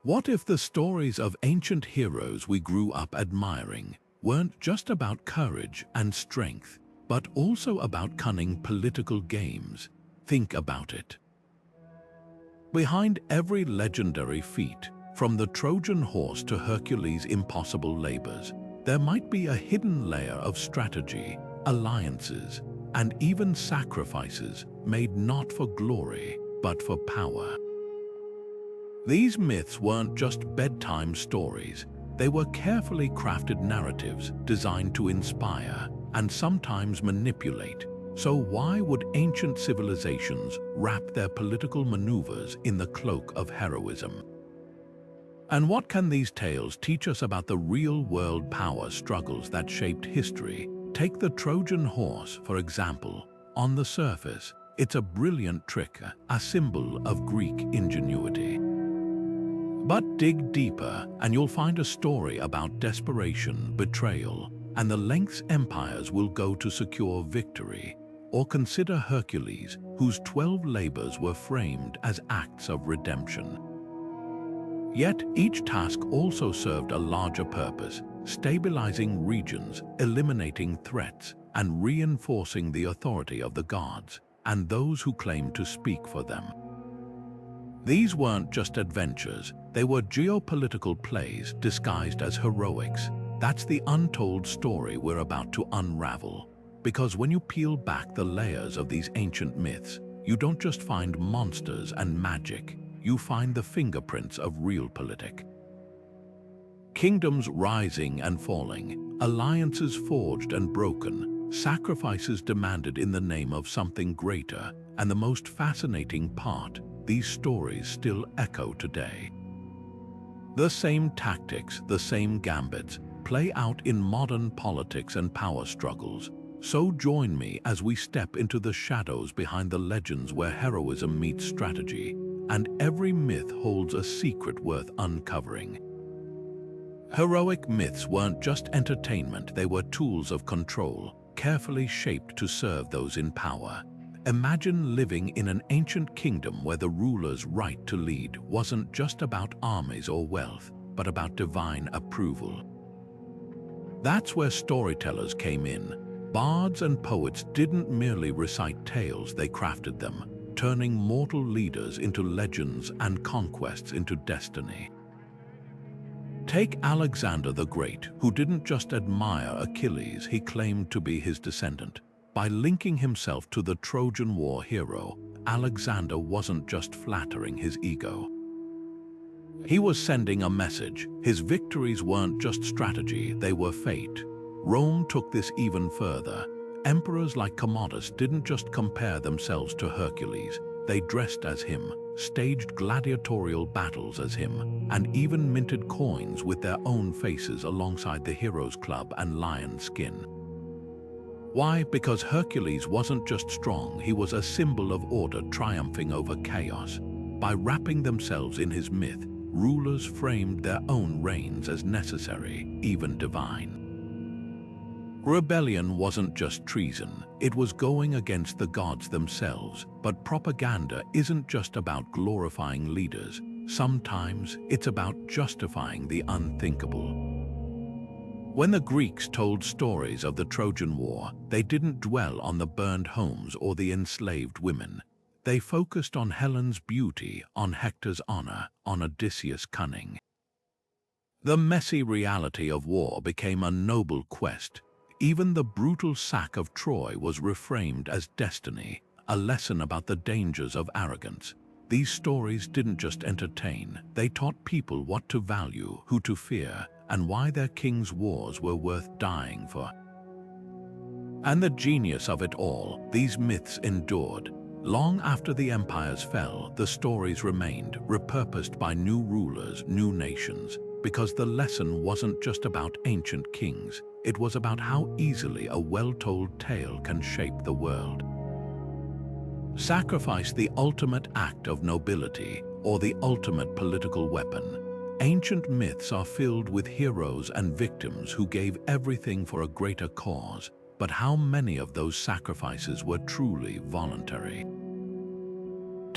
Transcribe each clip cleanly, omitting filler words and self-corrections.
What if the stories of ancient heroes we grew up admiring weren't just about courage and strength, but also about cunning political games? Think about it. Behind every legendary feat, from the Trojan Horse to Hercules' impossible labors, there might be a hidden layer of strategy, alliances, and even sacrifices made not for glory, but for power. These myths weren't just bedtime stories. They were carefully crafted narratives designed to inspire and sometimes manipulate. So why would ancient civilizations wrap their political maneuvers in the cloak of heroism? And what can these tales teach us about the real-world power struggles that shaped history? Take the Trojan Horse, for example. On the surface, it's a brilliant trick, a symbol of Greek ingenuity. But dig deeper, and you'll find a story about desperation, betrayal, and the lengths empires will go to secure victory. Or consider Hercules, whose 12 labors were framed as acts of redemption. Yet each task also served a larger purpose, stabilizing regions, eliminating threats, and reinforcing the authority of the gods and those who claimed to speak for them. These weren't just adventures, they were geopolitical plays disguised as heroics. That's the untold story we're about to unravel. Because when you peel back the layers of these ancient myths, you don't just find monsters and magic, you find the fingerprints of real politic. Kingdoms rising and falling, alliances forged and broken, sacrifices demanded in the name of something greater, and the most fascinating part, these stories still echo today. The same tactics, the same gambits, play out in modern politics and power struggles. So join me as we step into the shadows behind the legends where heroism meets strategy, and every myth holds a secret worth uncovering. Heroic myths weren't just entertainment, they were tools of control, carefully shaped to serve those in power. Imagine living in an ancient kingdom where the ruler's right to lead wasn't just about armies or wealth, but about divine approval. That's where storytellers came in. Bards and poets didn't merely recite tales, they crafted them, turning mortal leaders into legends and conquests into destiny. Take Alexander the Great, who didn't just admire Achilles, he claimed to be his descendant. By linking himself to the Trojan War hero, Alexander wasn't just flattering his ego. He was sending a message. His victories weren't just strategy, they were fate. Rome took this even further. Emperors like Commodus didn't just compare themselves to Hercules, they dressed as him, staged gladiatorial battles as him, and even minted coins with their own faces alongside the hero's club and lion skin. Why? Because Hercules wasn't just strong, he was a symbol of order triumphing over chaos. By wrapping themselves in his myth, rulers framed their own reigns as necessary, even divine. Rebellion wasn't just treason, it was going against the gods themselves. But propaganda isn't just about glorifying leaders. Sometimes it's about justifying the unthinkable. When the Greeks told stories of the Trojan War, they didn't dwell on the burned homes or the enslaved women. They focused on Helen's beauty, on Hector's honor, on Odysseus' cunning. The messy reality of war became a noble quest. Even the brutal sack of Troy was reframed as destiny, a lesson about the dangers of arrogance. These stories didn't just entertain, they taught people what to value, who to fear, and why their king's wars were worth dying for. And the genius of it all, these myths endured. Long after the empires fell, the stories remained, repurposed by new rulers, new nations, because the lesson wasn't just about ancient kings, it was about how easily a well-told tale can shape the world. Sacrifice, the ultimate act of nobility, or the ultimate political weapon. Ancient myths are filled with heroes and victims who gave everything for a greater cause, but how many of those sacrifices were truly voluntary?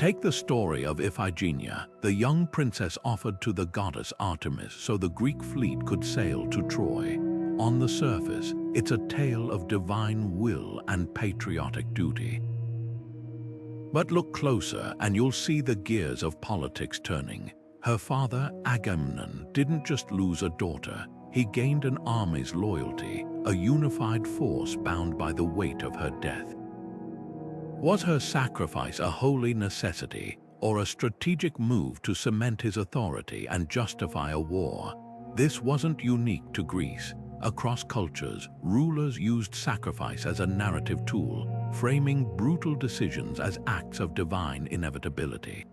Take the story of Iphigenia, the young princess offered to the goddess Artemis so the Greek fleet could sail to Troy. On the surface, it's a tale of divine will and patriotic duty. But look closer and you'll see the gears of politics turning. Her father, Agamemnon, didn't just lose a daughter. He gained an army's loyalty, a unified force bound by the weight of her death. Was her sacrifice a holy necessity or a strategic move to cement his authority and justify a war? This wasn't unique to Greece. Across cultures, rulers used sacrifice as a narrative tool, framing brutal decisions as acts of divine inevitability.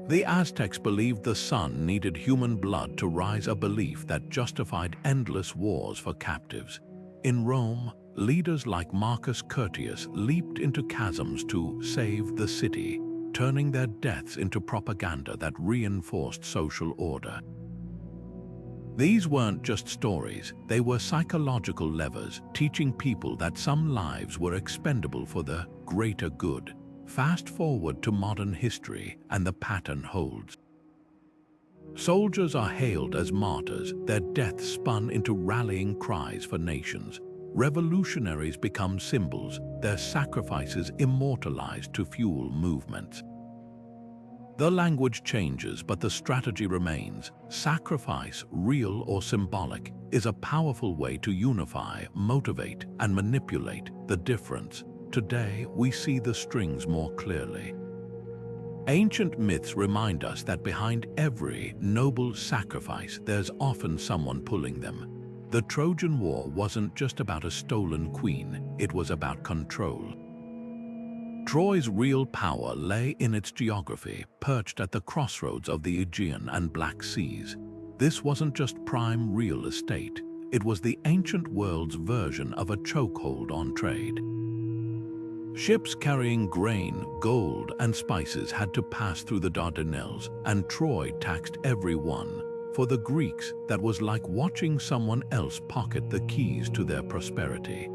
The Aztecs believed the sun needed human blood to rise, a belief that justified endless wars for captives. In Rome, leaders like Marcus Curtius leaped into chasms to save the city, turning their deaths into propaganda that reinforced social order. These weren't just stories, they were psychological levers, teaching people that some lives were expendable for the greater good. Fast forward to modern history, and the pattern holds. Soldiers are hailed as martyrs, their deaths spun into rallying cries for nations. Revolutionaries become symbols, their sacrifices immortalized to fuel movements. The language changes, but the strategy remains. Sacrifice, real or symbolic, is a powerful way to unify, motivate, and manipulate. The difference. Today, we see the strings more clearly. Ancient myths remind us that behind every noble sacrifice, there's often someone pulling them. The Trojan War wasn't just about a stolen queen, it was about control. Troy's real power lay in its geography, perched at the crossroads of the Aegean and Black Seas. This wasn't just prime real estate, it was the ancient world's version of a chokehold on trade. Ships carrying grain, gold, and spices had to pass through the Dardanelles, and Troy taxed every one. For the Greeks, that was like watching someone else pocket the keys to their prosperity.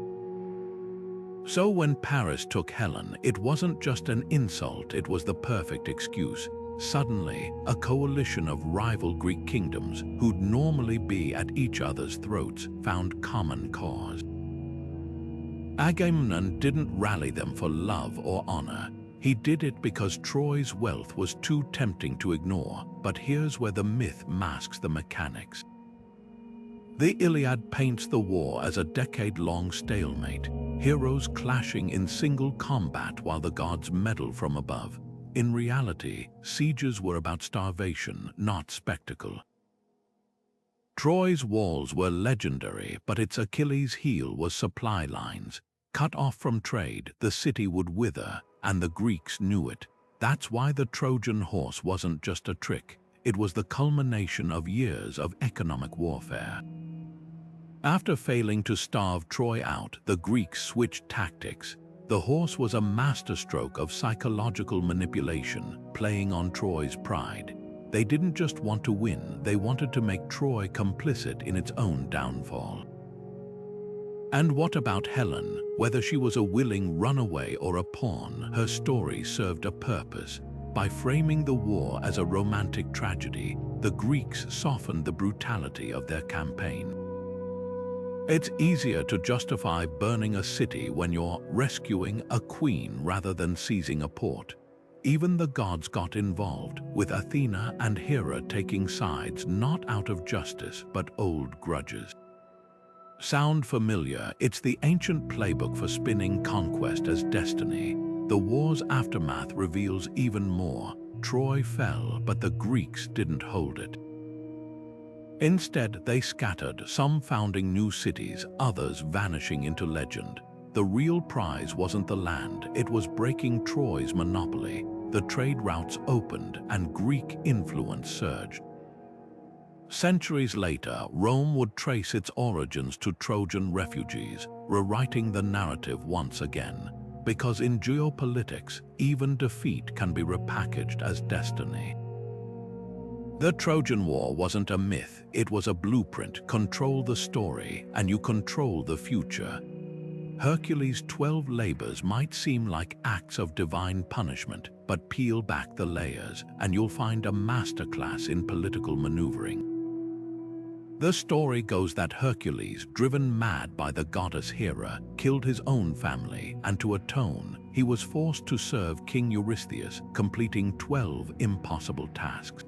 So when Paris took Helen, it wasn't just an insult, it was the perfect excuse. Suddenly, a coalition of rival Greek kingdoms, who'd normally be at each other's throats, found common cause. Agamemnon didn't rally them for love or honor. He did it because Troy's wealth was too tempting to ignore. But here's where the myth masks the mechanics. The Iliad paints the war as a decade-long stalemate, heroes clashing in single combat while the gods meddle from above. In reality, sieges were about starvation, not spectacle. Troy's walls were legendary, but its Achilles' heel was supply lines. Cut off from trade, the city would wither, and the Greeks knew it. That's why the Trojan Horse wasn't just a trick. It was the culmination of years of economic warfare. After failing to starve Troy out, the Greeks switched tactics. The horse was a masterstroke of psychological manipulation, playing on Troy's pride. They didn't just want to win, they wanted to make Troy complicit in its own downfall. And what about Helen? Whether she was a willing runaway or a pawn, her story served a purpose. By framing the war as a romantic tragedy, the Greeks softened the brutality of their campaign. It's easier to justify burning a city when you're rescuing a queen rather than seizing a port. Even the gods got involved, with Athena and Hera taking sides not out of justice but old grudges. Sound familiar? It's the ancient playbook for spinning conquest as destiny. The war's aftermath reveals even more. Troy fell, but the Greeks didn't hold it. Instead, they scattered, some founding new cities, others vanishing into legend. The real prize wasn't the land, it was breaking Troy's monopoly. The trade routes opened, and Greek influence surged. Centuries later, Rome would trace its origins to Trojan refugees, rewriting the narrative once again. Because in geopolitics, even defeat can be repackaged as destiny. The Trojan War wasn't a myth, it was a blueprint. Control the story, and you control the future. Hercules' 12 labors might seem like acts of divine punishment, but peel back the layers and you'll find a masterclass in political maneuvering. The story goes that Hercules, driven mad by the goddess Hera, killed his own family, and to atone, he was forced to serve King Eurystheus, completing 12 impossible tasks.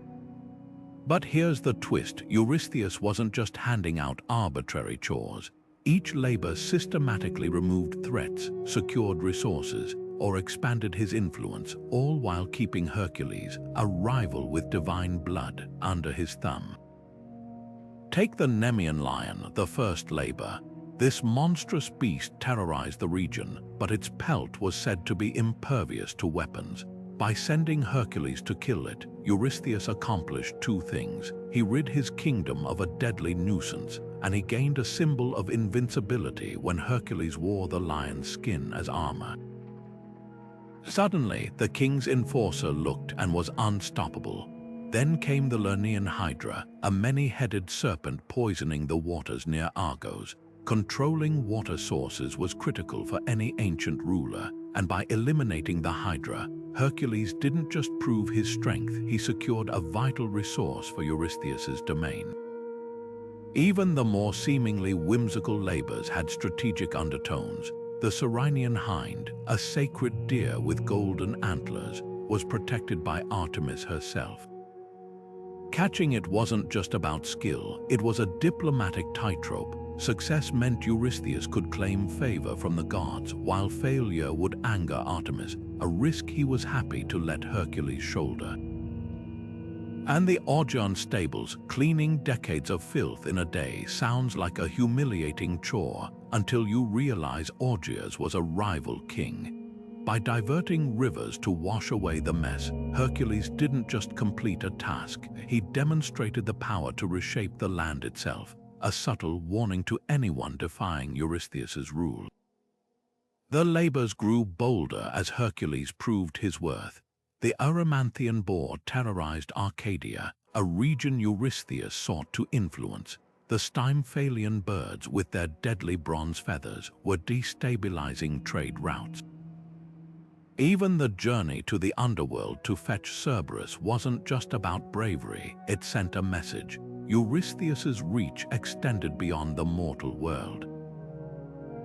But here's the twist: Eurystheus wasn't just handing out arbitrary chores. Each labor systematically removed threats, secured resources, or expanded his influence, all while keeping Hercules, a rival with divine blood, under his thumb. Take the Nemean lion, the first labor. This monstrous beast terrorized the region, but its pelt was said to be impervious to weapons. By sending Hercules to kill it, Eurystheus accomplished two things. He rid his kingdom of a deadly nuisance, and he gained a symbol of invincibility when Hercules wore the lion's skin as armor. Suddenly, the king's enforcer looked and was unstoppable. Then came the Lernaean Hydra, a many-headed serpent poisoning the waters near Argos. Controlling water sources was critical for any ancient ruler, and by eliminating the Hydra, Hercules didn't just prove his strength, he secured a vital resource for Eurystheus's domain. Even the more seemingly whimsical labors had strategic undertones. The Cyrenian hind, a sacred deer with golden antlers, was protected by Artemis herself. Catching it wasn't just about skill, it was a diplomatic tightrope. Success meant Eurystheus could claim favor from the gods, while failure would anger Artemis, a risk he was happy to let Hercules shoulder. And the Augean stables, cleaning decades of filth in a day, sounds like a humiliating chore, until you realize Augeas was a rival king. By diverting rivers to wash away the mess, Hercules didn't just complete a task, he demonstrated the power to reshape the land itself, a subtle warning to anyone defying Eurystheus's rule. The labors grew bolder as Hercules proved his worth. The Erymanthian boar terrorized Arcadia, a region Eurystheus sought to influence. The Stymphalian birds, with their deadly bronze feathers, were destabilizing trade routes. Even the journey to the underworld to fetch Cerberus wasn't just about bravery, it sent a message. Eurystheus's reach extended beyond the mortal world.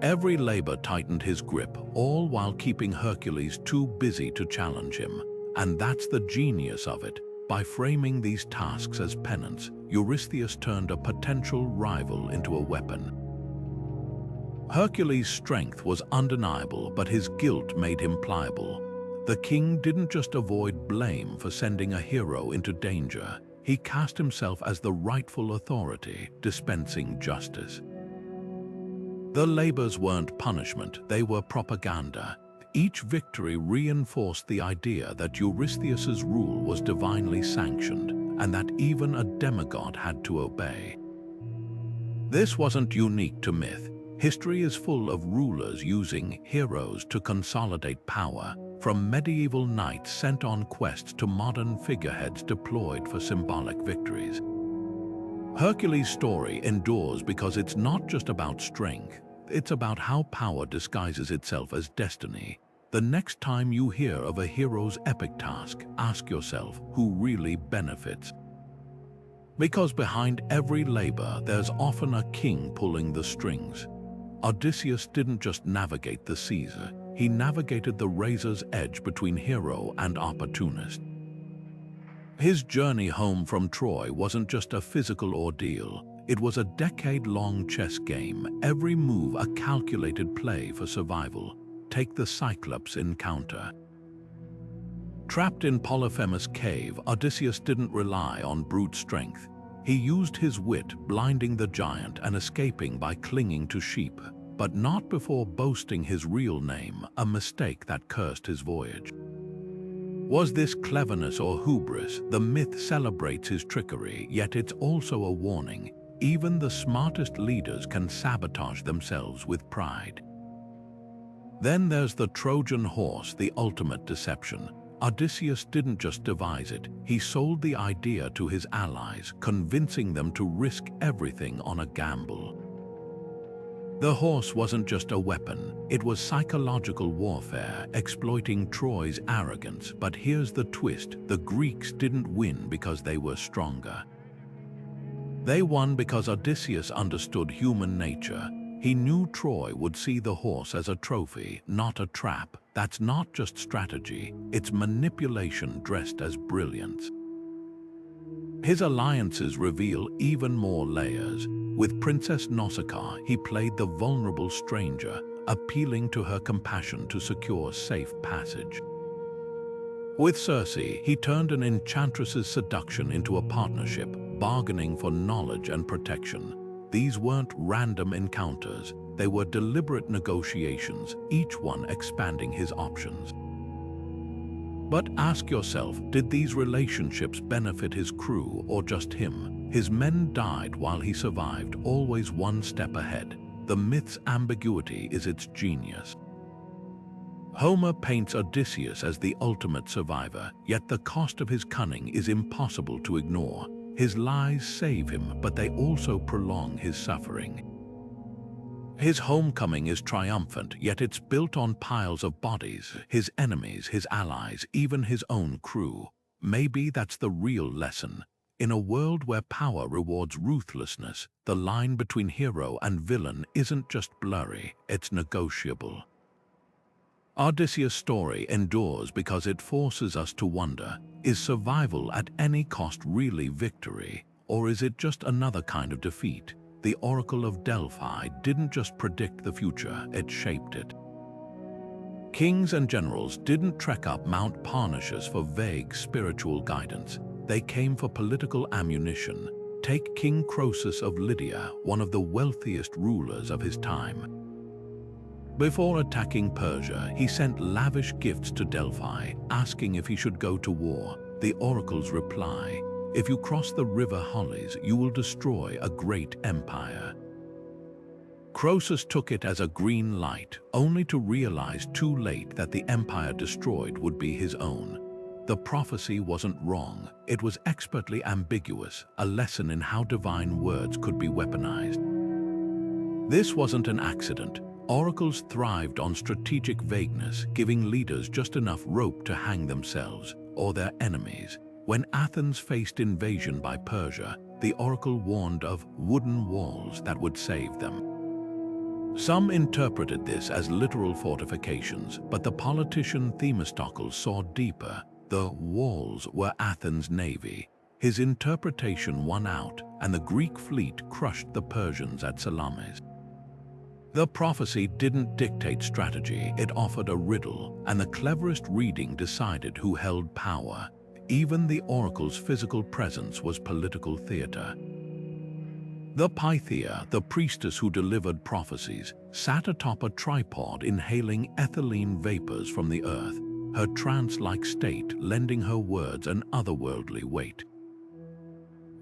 Every labor tightened his grip, all while keeping Hercules too busy to challenge him. And that's the genius of it. By framing these tasks as penance, Eurystheus turned a potential rival into a weapon. Hercules' strength was undeniable, but his guilt made him pliable. The king didn't just avoid blame for sending a hero into danger. He cast himself as the rightful authority, dispensing justice. The labors weren't punishment, they were propaganda. Each victory reinforced the idea that Eurystheus's rule was divinely sanctioned, and that even a demigod had to obey. This wasn't unique to myth. History is full of rulers using heroes to consolidate power, from medieval knights sent on quests to modern figureheads deployed for symbolic victories. Hercules' story endures because it's not just about strength, it's about how power disguises itself as destiny. The next time you hear of a hero's epic task, ask yourself who really benefits. Because behind every labor, there's often a king pulling the strings. Odysseus didn't just navigate the seas, he navigated the razor's edge between hero and opportunist. His journey home from Troy wasn't just a physical ordeal, it was a decade-long chess game, every move a calculated play for survival. Take the Cyclops encounter. Trapped in Polyphemus' cave, Odysseus didn't rely on brute strength. He used his wit, blinding the giant and escaping by clinging to sheep, but not before boasting his real name, a mistake that cursed his voyage. Was this cleverness or hubris? The myth celebrates his trickery, yet it's also a warning. Even the smartest leaders can sabotage themselves with pride. Then there's the Trojan Horse, the ultimate deception. Odysseus didn't just devise it, he sold the idea to his allies, convincing them to risk everything on a gamble. The horse wasn't just a weapon, it was psychological warfare, exploiting Troy's arrogance. But here's the twist: the Greeks didn't win because they were stronger. They won because Odysseus understood human nature. He knew Troy would see the horse as a trophy, not a trap. That's not just strategy, it's manipulation dressed as brilliance. His alliances reveal even more layers. With Princess Nausicaa, he played the vulnerable stranger, appealing to her compassion to secure safe passage. With Circe, he turned an enchantress's seduction into a partnership, bargaining for knowledge and protection. These weren't random encounters, they were deliberate negotiations, each one expanding his options. But ask yourself, did these relationships benefit his crew or just him? His men died while he survived, always one step ahead. The myth's ambiguity is its genius. Homer paints Odysseus as the ultimate survivor, yet the cost of his cunning is impossible to ignore. His lies save him, but they also prolong his suffering. His homecoming is triumphant, yet it's built on piles of bodies, his enemies, his allies, even his own crew. Maybe that's the real lesson. In a world where power rewards ruthlessness, the line between hero and villain isn't just blurry, it's negotiable. Odysseus' story endures because it forces us to wonder, is survival at any cost really victory, or is it just another kind of defeat? The Oracle of Delphi didn't just predict the future, it shaped it. Kings and generals didn't trek up Mount Parnassus for vague spiritual guidance. They came for political ammunition. Take King Croesus of Lydia, one of the wealthiest rulers of his time. Before attacking Persia, he sent lavish gifts to Delphi, asking if he should go to war. The oracle's reply: if you cross the river Hollies, you will destroy a great empire. Croesus took it as a green light, only to realize too late that the empire destroyed would be his own. The prophecy wasn't wrong, it was expertly ambiguous, a lesson in how divine words could be weaponized. This wasn't an accident. Oracles thrived on strategic vagueness, giving leaders just enough rope to hang themselves or their enemies. When Athens faced invasion by Persia, the oracle warned of wooden walls that would save them. Some interpreted this as literal fortifications, but the politician Themistocles saw deeper. The walls were Athens' navy. His interpretation won out, and the Greek fleet crushed the Persians at Salamis. The prophecy didn't dictate strategy, it offered a riddle, and the cleverest reading decided who held power. Even the oracle's physical presence was political theater. The Pythia, the priestess who delivered prophecies, sat atop a tripod inhaling ethylene vapors from the earth, her trance-like state lending her words an otherworldly weight.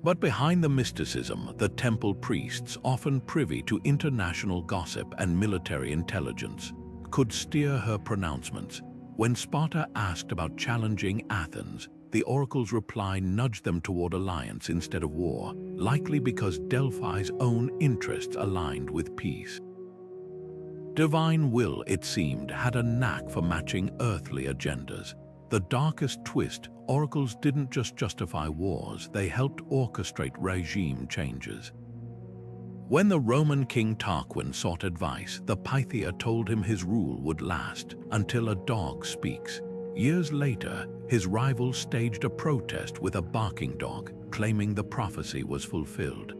But behind the mysticism, the temple priests, often privy to international gossip and military intelligence, could steer her pronouncements. When Sparta asked about challenging Athens, the oracle's reply nudged them toward alliance instead of war, likely because Delphi's own interests aligned with peace. Divine will, it seemed, had a knack for matching earthly agendas. The darkest twist: oracles didn't just justify wars, they helped orchestrate regime changes. When the Roman king Tarquin sought advice, the Pythia told him his rule would last until a dog speaks. Years later, his rival staged a protest with a barking dog, claiming the prophecy was fulfilled.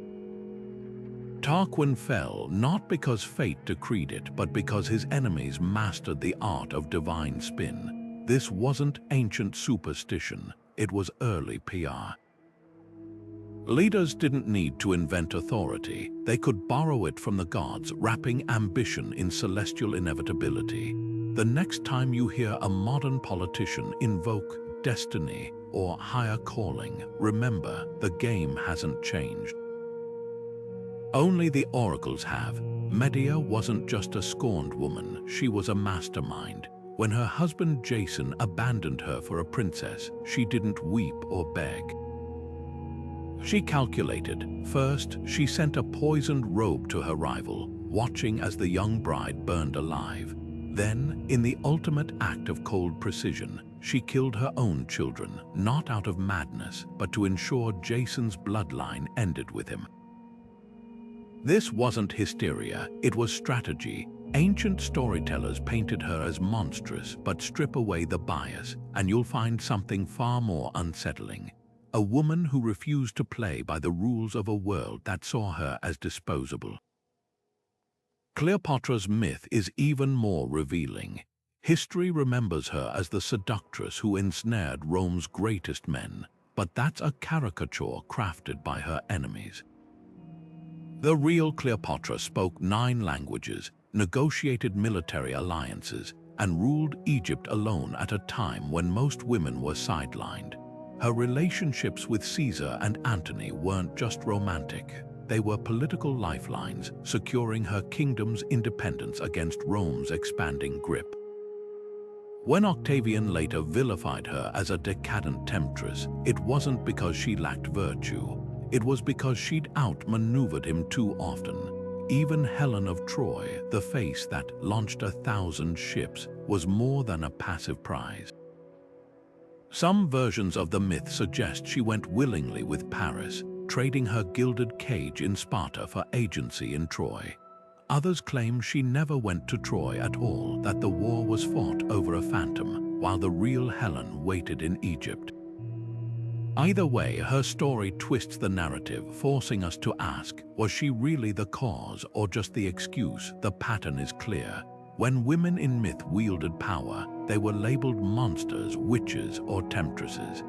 Tarquin fell not because fate decreed it, but because his enemies mastered the art of divine spin. This wasn't ancient superstition, it was early PR. Leaders didn't need to invent authority, they could borrow it from the gods, wrapping ambition in celestial inevitability. The next time you hear a modern politician invoke destiny or higher calling, remember, the game hasn't changed. Only the oracles have. Medea wasn't just a scorned woman, she was a mastermind. When her husband Jason abandoned her for a princess, she didn't weep or beg. She calculated. First, she sent a poisoned robe to her rival, watching as the young bride burned alive. Then, in the ultimate act of cold precision, she killed her own children, not out of madness, but to ensure Jason's bloodline ended with him. This wasn't hysteria, it was strategy. Ancient storytellers painted her as monstrous, but strip away the bias, and you'll find something far more unsettling. A woman who refused to play by the rules of a world that saw her as disposable. Cleopatra's myth is even more revealing. History remembers her as the seductress who ensnared Rome's greatest men, but that's a caricature crafted by her enemies. The real Cleopatra spoke 9 languages, negotiated military alliances, and ruled Egypt alone at a time when most women were sidelined. Her relationships with Caesar and Antony weren't just romantic. They were political lifelines, securing her kingdom's independence against Rome's expanding grip. When Octavian later vilified her as a decadent temptress, it wasn't because she lacked virtue. It was because she'd outmaneuvered him too often. Even Helen of Troy, the face that launched 1,000 ships, was more than a passive prize. Some versions of the myth suggest she went willingly with Paris, trading her gilded cage in Sparta for agency in Troy. Others claim she never went to Troy at all, that the war was fought over a phantom, while the real Helen waited in Egypt. Either way, her story twists the narrative, forcing us to ask, was she really the cause or just the excuse? The pattern is clear. When women in myth wielded power, they were labeled monsters, witches, or temptresses.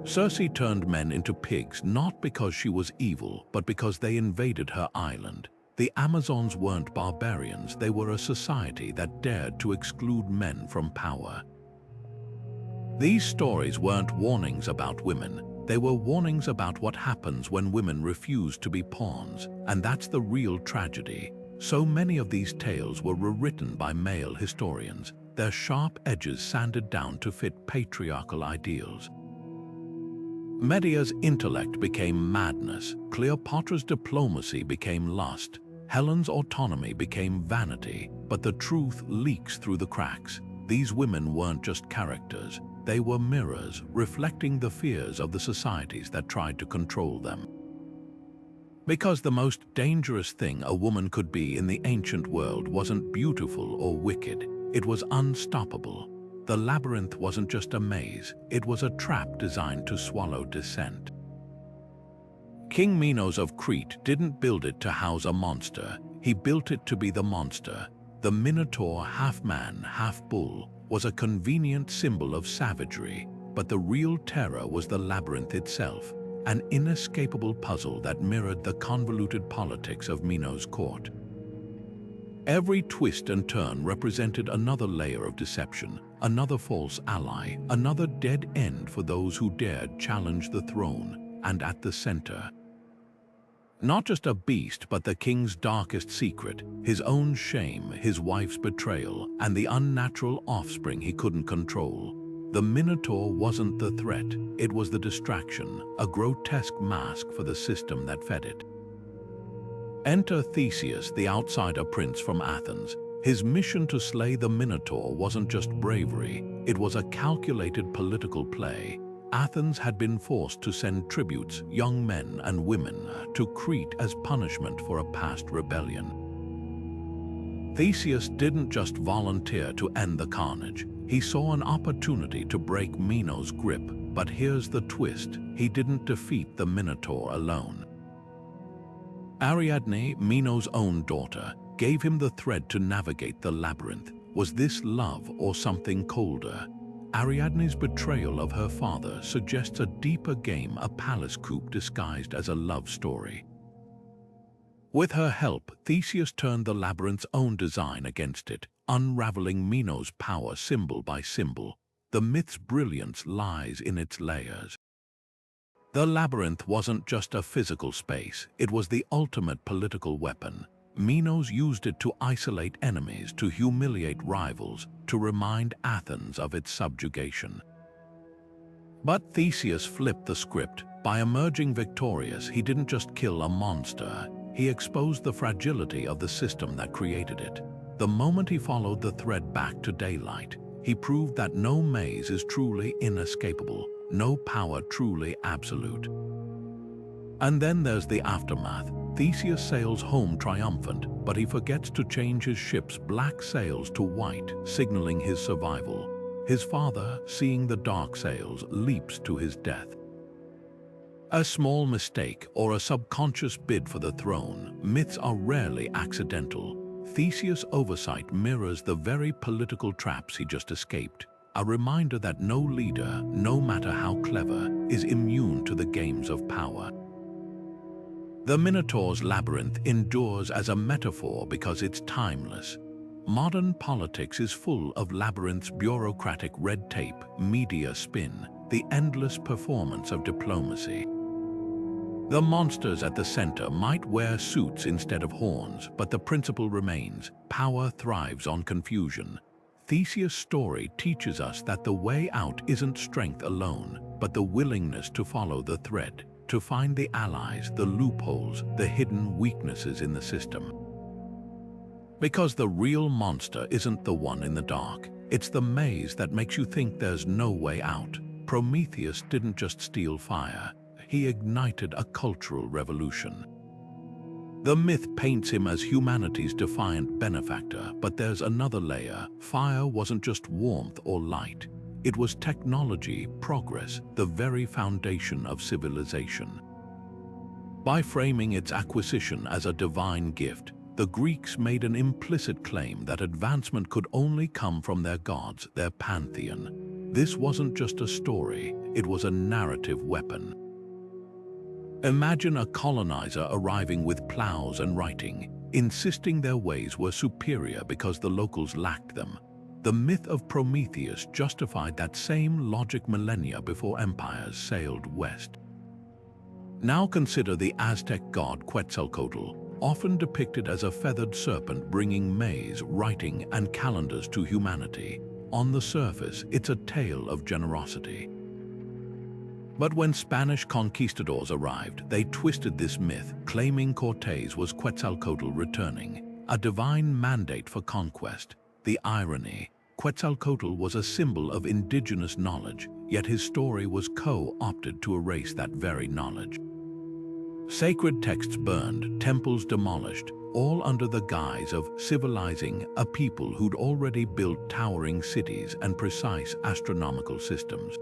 Circe turned men into pigs not because she was evil, but because they invaded her island. The Amazons weren't barbarians, they were a society that dared to exclude men from power. These stories weren't warnings about women, they were warnings about what happens when women refuse to be pawns, and that's the real tragedy. So many of these tales were rewritten by male historians, their sharp edges sanded down to fit patriarchal ideals. Medea's intellect became madness, Cleopatra's diplomacy became lust, Helen's autonomy became vanity, but the truth leaks through the cracks. These women weren't just characters, they were mirrors, reflecting the fears of the societies that tried to control them. Because the most dangerous thing a woman could be in the ancient world wasn't beautiful or wicked, it was unstoppable. The labyrinth wasn't just a maze, it was a trap designed to swallow dissent. King Minos of Crete didn't build it to house a monster, he built it to be the monster. The Minotaur, half man, half bull, was a convenient symbol of savagery, but the real terror was the labyrinth itself, an inescapable puzzle that mirrored the convoluted politics of Minos' court. Every twist and turn represented another layer of deception, another false ally, another dead end for those who dared challenge the throne, and at the center, not just a beast, but the king's darkest secret, his own shame, his wife's betrayal, and the unnatural offspring he couldn't control. The Minotaur wasn't the threat, it was the distraction, a grotesque mask for the system that fed it. Enter Theseus, the outsider prince from Athens. His mission to slay the Minotaur wasn't just bravery, it was a calculated political play. Athens had been forced to send tributes, young men and women, to Crete as punishment for a past rebellion. Theseus didn't just volunteer to end the carnage, he saw an opportunity to break Minos' grip, but here's the twist, he didn't defeat the Minotaur alone. Ariadne, Minos' own daughter, gave him the thread to navigate the labyrinth. Was this love or something colder? Ariadne's betrayal of her father suggests a deeper game, a palace coup disguised as a love story. With her help, Theseus turned the labyrinth's own design against it, unraveling Minos' power symbol by symbol. The myth's brilliance lies in its layers. The labyrinth wasn't just a physical space, it was the ultimate political weapon. Minos used it to isolate enemies, to humiliate rivals, to remind Athens of its subjugation. But Theseus flipped the script. By emerging victorious, he didn't just kill a monster, he exposed the fragility of the system that created it. The moment he followed the thread back to daylight, he proved that no maze is truly inescapable, no power truly absolute. And then there's the aftermath. Theseus sails home triumphant, but he forgets to change his ship's black sails to white, signaling his survival. His father, seeing the dark sails, leaps to his death. A small mistake or a subconscious bid for the throne, myths are rarely accidental. Theseus' oversight mirrors the very political traps he just escaped, a reminder that no leader, no matter how clever, is immune to the games of power. The Minotaur's labyrinth endures as a metaphor because it's timeless. Modern politics is full of labyrinths, bureaucratic red tape, media spin, the endless performance of diplomacy. The monsters at the center might wear suits instead of horns, but the principle remains: power thrives on confusion. Theseus' story teaches us that the way out isn't strength alone, but the willingness to follow the thread, to find the allies, the loopholes, the hidden weaknesses in the system. Because the real monster isn't the one in the dark, it's the maze that makes you think there's no way out. Prometheus didn't just steal fire, he ignited a cultural revolution. The myth paints him as humanity's defiant benefactor, but there's another layer. Fire wasn't just warmth or light. It was technology, progress, the very foundation of civilization. By framing its acquisition as a divine gift, the Greeks made an implicit claim that advancement could only come from their gods, their pantheon. This wasn't just a story, it was a narrative weapon. Imagine a colonizer arriving with plows and writing, insisting their ways were superior because the locals lacked them. The myth of Prometheus justified that same logic millennia before empires sailed west. Now consider the Aztec god Quetzalcoatl, often depicted as a feathered serpent bringing maize, writing, and calendars to humanity. On the surface, it's a tale of generosity. But when Spanish conquistadors arrived, they twisted this myth, claiming Cortés was Quetzalcoatl returning, a divine mandate for conquest. The irony: Quetzalcoatl was a symbol of indigenous knowledge, yet his story was co-opted to erase that very knowledge. Sacred texts burned, temples demolished, all under the guise of civilizing a people who'd already built towering cities and precise astronomical systems.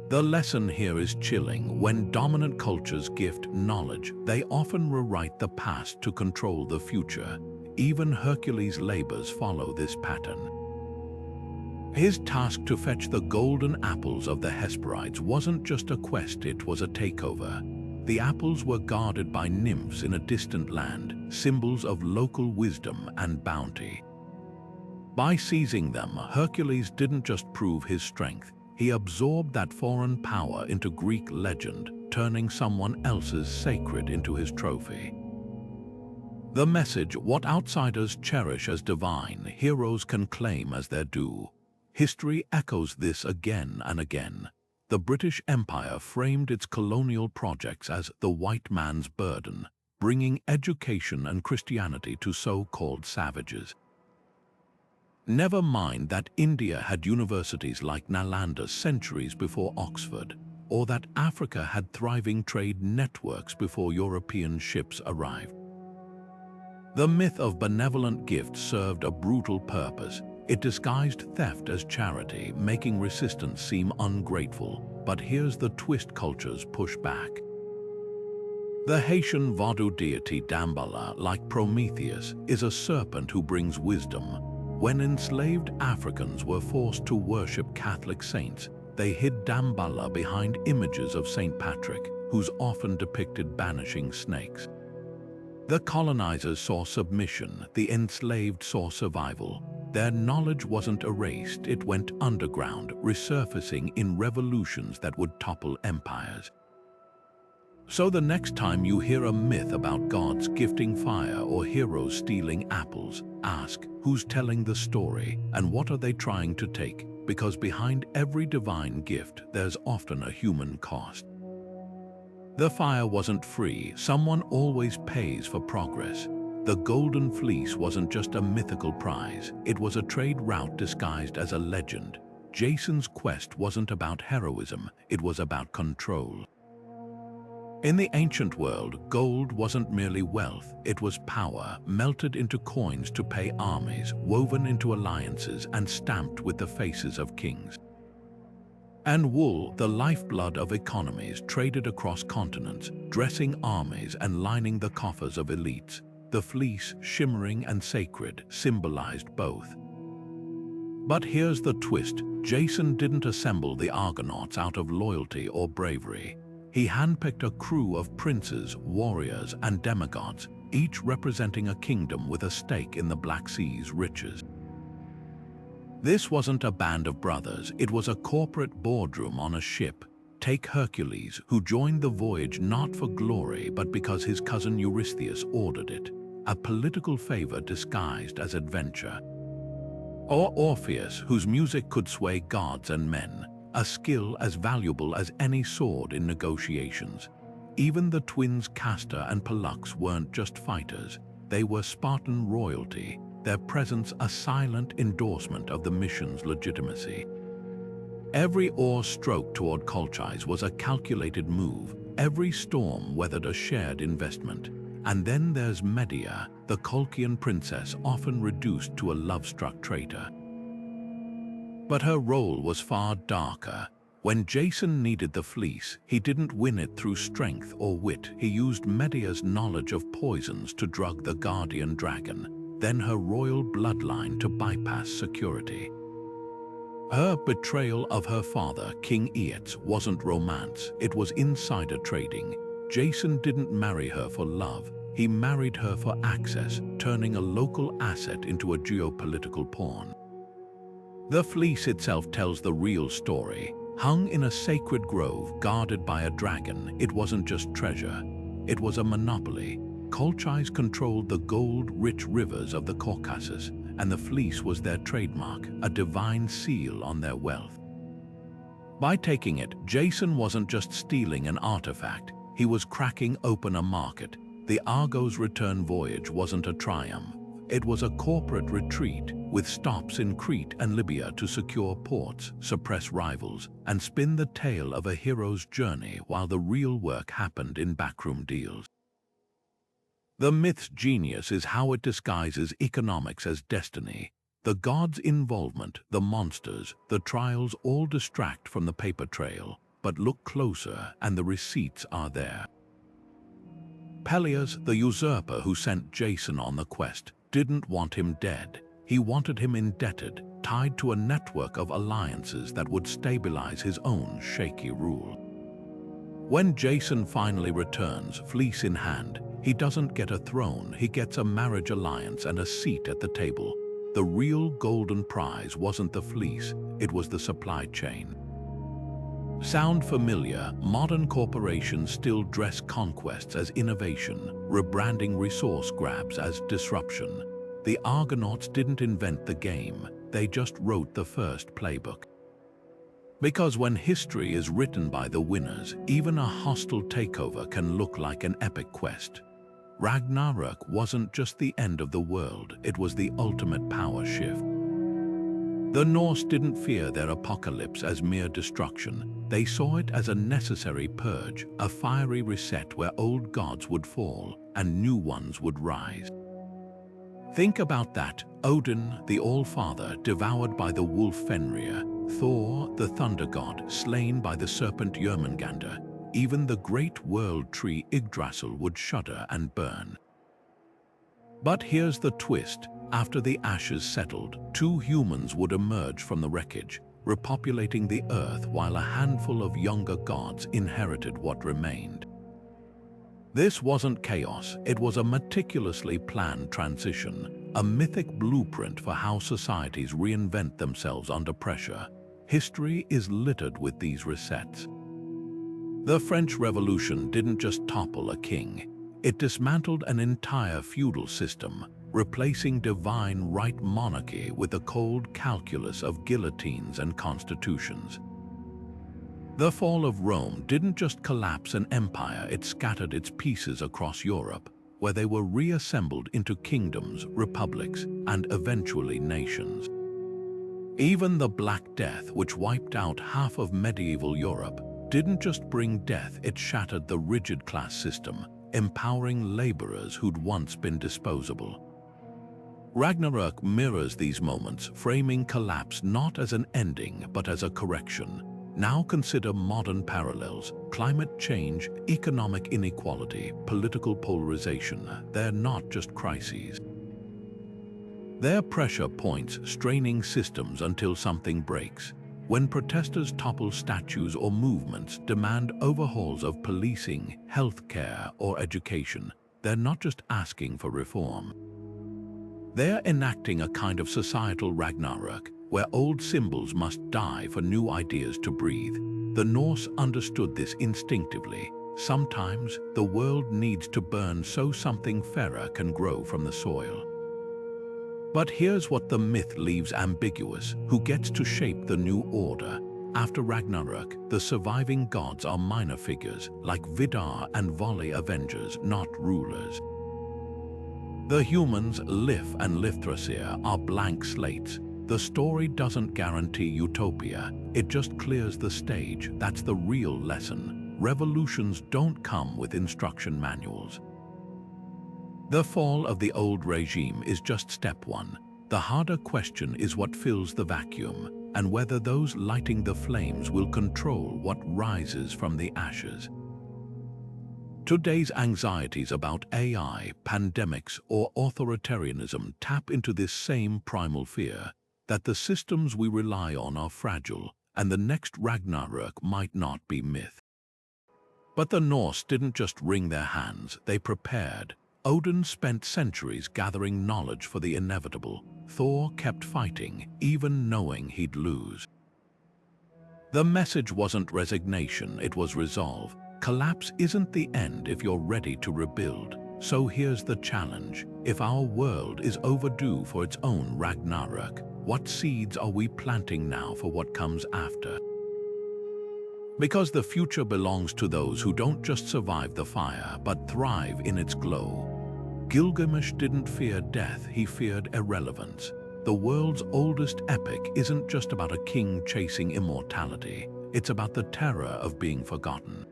The lesson here is chilling. When dominant cultures gift knowledge, they often rewrite the past to control the future. Even Hercules' labors follow this pattern. His task to fetch the golden apples of the Hesperides wasn't just a quest, it was a takeover. The apples were guarded by nymphs in a distant land, symbols of local wisdom and bounty. By seizing them, Hercules didn't just prove his strength, he absorbed that foreign power into Greek legend, turning someone else's sacred into his trophy. The message: what outsiders cherish as divine, heroes can claim as their due. History echoes this again and again. The British Empire framed its colonial projects as the white man's burden, bringing education and Christianity to so-called savages. Never mind that India had universities like Nalanda centuries before Oxford, or that Africa had thriving trade networks before European ships arrived. The myth of benevolent gift served a brutal purpose. It disguised theft as charity, making resistance seem ungrateful. But here's the twist: cultures push back. The Haitian Vodou deity Damballa, like Prometheus, is a serpent who brings wisdom. When enslaved Africans were forced to worship Catholic saints, they hid Damballa behind images of Saint Patrick, who's often depicted banishing snakes. The colonizers saw submission, the enslaved saw survival. Their knowledge wasn't erased, it went underground, resurfacing in revolutions that would topple empires. So the next time you hear a myth about gods gifting fire or heroes stealing apples, ask, who's telling the story and what are they trying to take? Because behind every divine gift, there's often a human cost. The fire wasn't free. Someone always pays for progress. The Golden Fleece wasn't just a mythical prize. It was a trade route disguised as a legend. Jason's quest wasn't about heroism. It was about control. In the ancient world, gold wasn't merely wealth. It was power, melted into coins to pay armies, woven into alliances, and stamped with the faces of kings. And wool, the lifeblood of economies, traded across continents, dressing armies and lining the coffers of elites. The fleece, shimmering and sacred, symbolized both. But here's the twist. Jason didn't assemble the Argonauts out of loyalty or bravery. He handpicked a crew of princes, warriors, and demigods, each representing a kingdom with a stake in the Black Sea's riches. This wasn't a band of brothers, it was a corporate boardroom on a ship. Take Hercules, who joined the voyage not for glory but because his cousin Eurystheus ordered it, a political favor disguised as adventure. Or Orpheus, whose music could sway gods and men, a skill as valuable as any sword in negotiations. Even the twins Castor and Pollux weren't just fighters, they were Spartan royalty, their presence a silent endorsement of the mission's legitimacy. Every oar stroke toward Colchis was a calculated move, every storm weathered a shared investment. And then there's Medea, the Colchian princess often reduced to a love-struck traitor. But her role was far darker. When Jason needed the fleece, he didn't win it through strength or wit. He used Medea's knowledge of poisons to drug the guardian dragon, then her royal bloodline to bypass security. Her betrayal of her father, King Aeetes, wasn't romance, it was insider trading. Jason didn't marry her for love, he married her for access, turning a local asset into a geopolitical pawn. The fleece itself tells the real story. Hung in a sacred grove guarded by a dragon, it wasn't just treasure, it was a monopoly. Colchis controlled the gold-rich rivers of the Caucasus, and the fleece was their trademark, a divine seal on their wealth. By taking it, Jason wasn't just stealing an artifact, he was cracking open a market. The Argo's return voyage wasn't a triumph, it was a corporate retreat, with stops in Crete and Libya to secure ports, suppress rivals, and spin the tale of a hero's journey while the real work happened in backroom deals. The myth's genius is how it disguises economics as destiny. The gods' involvement, the monsters, the trials all distract from the paper trail, but look closer and the receipts are there. Peleus, the usurper who sent Jason on the quest, didn't want him dead. He wanted him indebted, tied to a network of alliances that would stabilize his own shaky rule. When Jason finally returns, fleece in hand, he doesn't get a throne, he gets a marriage alliance and a seat at the table. The real golden prize wasn't the fleece, it was the supply chain. Sound familiar? Modern corporations still dress conquests as innovation, rebranding resource grabs as disruption. The Argonauts didn't invent the game, they just wrote the first playbook. Because when history is written by the winners, even a hostile takeover can look like an epic quest. Ragnarok wasn't just the end of the world, it was the ultimate power shift. The Norse didn't fear their apocalypse as mere destruction. They saw it as a necessary purge, a fiery reset where old gods would fall and new ones would rise. Think about that. Odin, the All-Father, devoured by the wolf Fenrir. Thor, the thunder god, slain by the serpent Jörmungandr. Even the great world tree Yggdrasil would shudder and burn. But here's the twist. After the ashes settled, two humans would emerge from the wreckage, repopulating the earth while a handful of younger gods inherited what remained. This wasn't chaos, it was a meticulously planned transition, a mythic blueprint for how societies reinvent themselves under pressure. History is littered with these resets. The French Revolution didn't just topple a king, it dismantled an entire feudal system, replacing divine right monarchy with the cold calculus of guillotines and constitutions. The fall of Rome didn't just collapse an empire, it scattered its pieces across Europe, where they were reassembled into kingdoms, republics, and eventually nations. Even the Black Death, which wiped out half of medieval Europe, didn't just bring death, it shattered the rigid class system, empowering laborers who'd once been disposable. Ragnarok mirrors these moments, framing collapse not as an ending but as a correction. Now consider modern parallels: climate change, economic inequality, political polarization. They're not just crises. They're pressure points straining systems until something breaks. When protesters topple statues or movements, demand overhauls of policing, healthcare, or education, they're not just asking for reform. They're enacting a kind of societal Ragnarok, where old symbols must die for new ideas to breathe. The Norse understood this instinctively. Sometimes the world needs to burn so something fairer can grow from the soil. But here's what the myth leaves ambiguous: who gets to shape the new order? After Ragnarok, the surviving gods are minor figures, like Vidar and Vali avengers, not rulers. The humans, Lif and Lithrasir, are blank slates. The story doesn't guarantee utopia, it just clears the stage. That's the real lesson. Revolutions don't come with instruction manuals. The fall of the old regime is just step one. The harder question is what fills the vacuum, and whether those lighting the flames will control what rises from the ashes. Today's anxieties about AI, pandemics, or authoritarianism tap into this same primal fear: that the systems we rely on are fragile, and the next Ragnarok might not be myth. But the Norse didn't just wring their hands, they prepared. Odin spent centuries gathering knowledge for the inevitable. Thor kept fighting, even knowing he'd lose. The message wasn't resignation, it was resolve. Collapse isn't the end if you're ready to rebuild. So here's the challenge: if our world is overdue for its own Ragnarok, what seeds are we planting now for what comes after? Because the future belongs to those who don't just survive the fire, but thrive in its glow. Gilgamesh didn't fear death, he feared irrelevance. The world's oldest epic isn't just about a king chasing immortality, it's about the terror of being forgotten.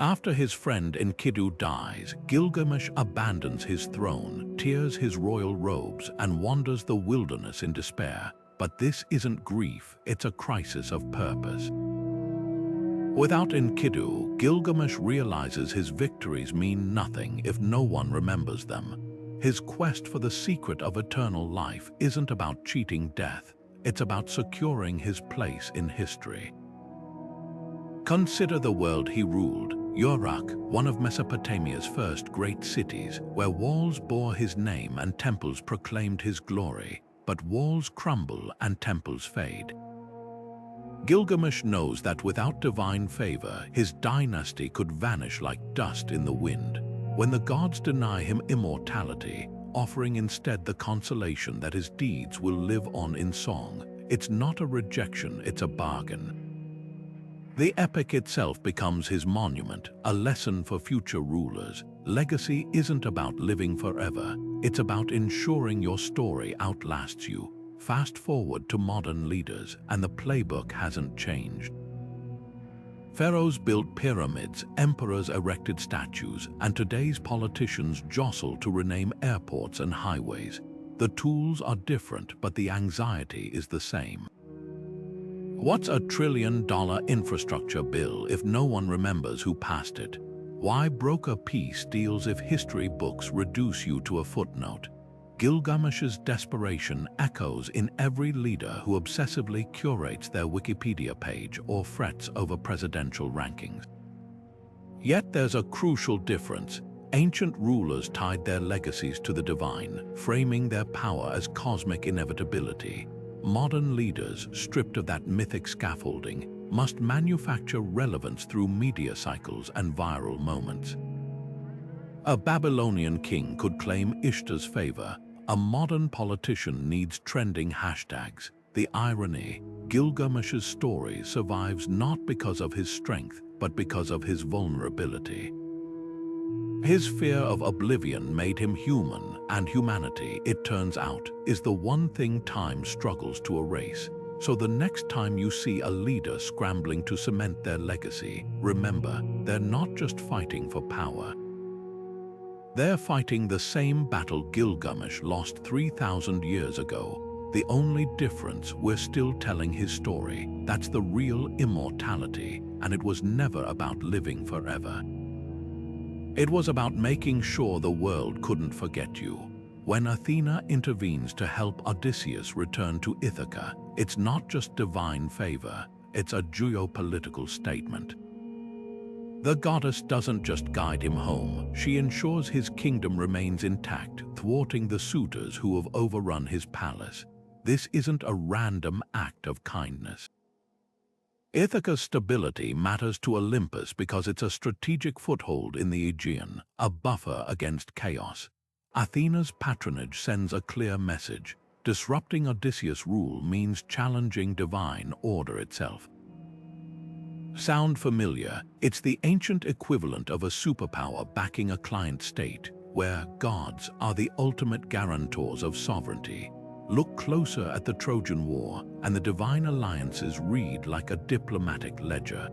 After his friend Enkidu dies, Gilgamesh abandons his throne, tears his royal robes, and wanders the wilderness in despair. But this isn't grief, it's a crisis of purpose. Without Enkidu, Gilgamesh realizes his victories mean nothing if no one remembers them. His quest for the secret of eternal life isn't about cheating death, it's about securing his place in history. Consider the world he ruled. Uruk, one of Mesopotamia's first great cities, where walls bore his name and temples proclaimed his glory. But walls crumble and temples fade. Gilgamesh knows that without divine favor, his dynasty could vanish like dust in the wind. When the gods deny him immortality, offering instead the consolation that his deeds will live on in song, it's not a rejection, it's a bargain. The epic itself becomes his monument, a lesson for future rulers. Legacy isn't about living forever, it's about ensuring your story outlasts you. Fast forward to modern leaders, and the playbook hasn't changed. Pharaohs built pyramids, emperors erected statues, and today's politicians jostle to rename airports and highways. The tools are different, but the anxiety is the same. What's $1 trillion infrastructure bill if no one remembers who passed it? Why broker peace deals if history books reduce you to a footnote? Gilgamesh's desperation echoes in every leader who obsessively curates their Wikipedia page or frets over presidential rankings. Yet there's a crucial difference. Ancient rulers tied their legacies to the divine, framing their power as cosmic inevitability. Modern leaders, stripped of that mythic scaffolding, must manufacture relevance through media cycles and viral moments. A Babylonian king could claim Ishtar's favor. A modern politician needs trending hashtags. The irony: Gilgamesh's story survives not because of his strength, but because of his vulnerability. His fear of oblivion made him human, and humanity, it turns out, is the one thing time struggles to erase. So the next time you see a leader scrambling to cement their legacy, remember, they're not just fighting for power. They're fighting the same battle Gilgamesh lost 3,000 years ago. The only difference, we're still telling his story. That's the real immortality, and it was never about living forever. It was about making sure the world couldn't forget you. When Athena intervenes to help Odysseus return to Ithaca, it's not just divine favor, it's a geopolitical statement. The goddess doesn't just guide him home, she ensures his kingdom remains intact, thwarting the suitors who have overrun his palace. This isn't a random act of kindness. Ithaca's stability matters to Olympus because it's a strategic foothold in the Aegean, a buffer against chaos. Athena's patronage sends a clear message. Disrupting Odysseus' rule means challenging divine order itself. Sound familiar? It's the ancient equivalent of a superpower backing a client state, where gods are the ultimate guarantors of sovereignty. Look closer at the Trojan War, and the divine alliances read like a diplomatic ledger.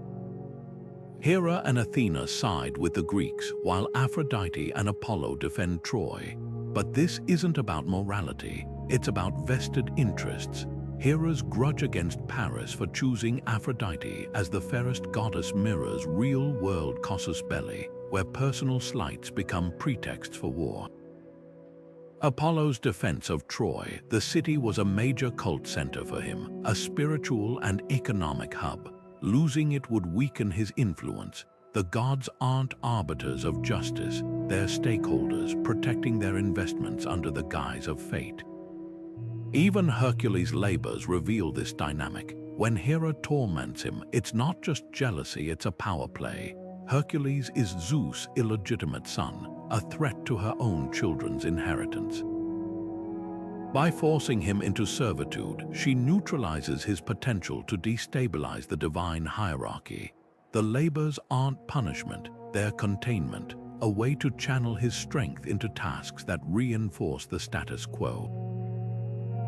Hera and Athena side with the Greeks, while Aphrodite and Apollo defend Troy. But this isn't about morality, it's about vested interests. Hera's grudge against Paris for choosing Aphrodite as the fairest goddess mirrors real-world casus belli, where personal slights become pretexts for war. Apollo's defense of Troy, the city was a major cult center for him, a spiritual and economic hub. Losing it would weaken his influence. The gods aren't arbiters of justice, they're stakeholders protecting their investments under the guise of fate. Even Hercules' labors reveal this dynamic. When Hera torments him, it's not just jealousy, it's a power play. Hercules is Zeus' illegitimate son, a threat to her own children's inheritance. By forcing him into servitude, she neutralizes his potential to destabilize the divine hierarchy. The labors aren't punishment, they're containment, a way to channel his strength into tasks that reinforce the status quo.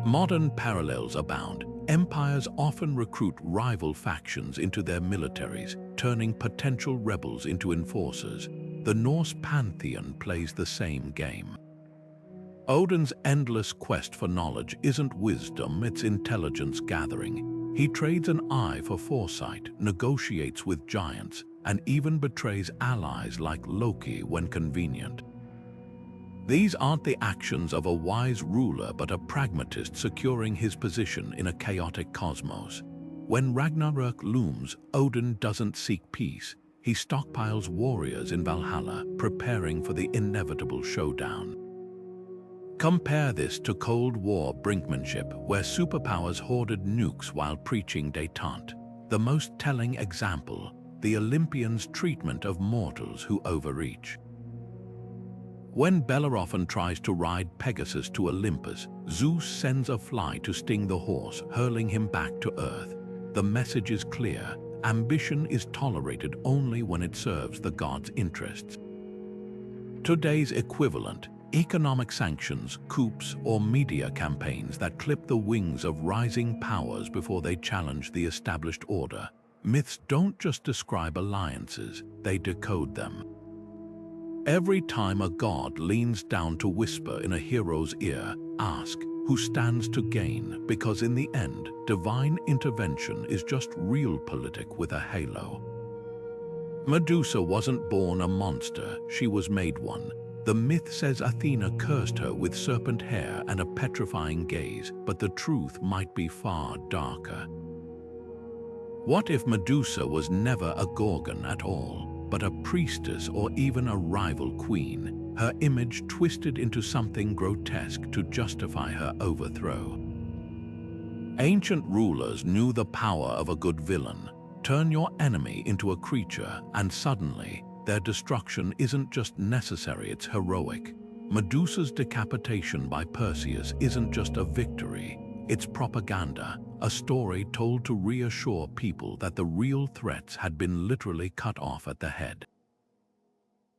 Modern parallels abound. Empires often recruit rival factions into their militaries, turning potential rebels into enforcers. The Norse pantheon plays the same game. Odin's endless quest for knowledge isn't wisdom, it's intelligence gathering. He trades an eye for foresight, negotiates with giants, and even betrays allies like Loki when convenient. These aren't the actions of a wise ruler but a pragmatist securing his position in a chaotic cosmos. When Ragnarok looms, Odin doesn't seek peace. He stockpiles warriors in Valhalla, preparing for the inevitable showdown. Compare this to Cold War brinkmanship, where superpowers hoarded nukes while preaching détente. The most telling example, the Olympians' treatment of mortals who overreach. When Bellerophon tries to ride Pegasus to Olympus, Zeus sends a fly to sting the horse, hurling him back to Earth. The message is clear: ambition is tolerated only when it serves the gods' interests. Today's equivalent: economic sanctions, coups, or media campaigns that clip the wings of rising powers before they challenge the established order. Myths don't just describe alliances, they decode them. Every time a god leans down to whisper in a hero's ear, ask, who stands to gain? Because in the end, divine intervention is just realpolitik with a halo. Medusa wasn't born a monster, she was made one. The myth says Athena cursed her with serpent hair and a petrifying gaze, but the truth might be far darker. What if Medusa was never a Gorgon at all, but a priestess or even a rival queen, her image twisted into something grotesque to justify her overthrow? Ancient rulers knew the power of a good villain. Turn your enemy into a creature, and suddenly, their destruction isn't just necessary, it's heroic. Medusa's decapitation by Perseus isn't just a victory, It's propaganda, a story told to reassure people that the real threats had been literally cut off at the head.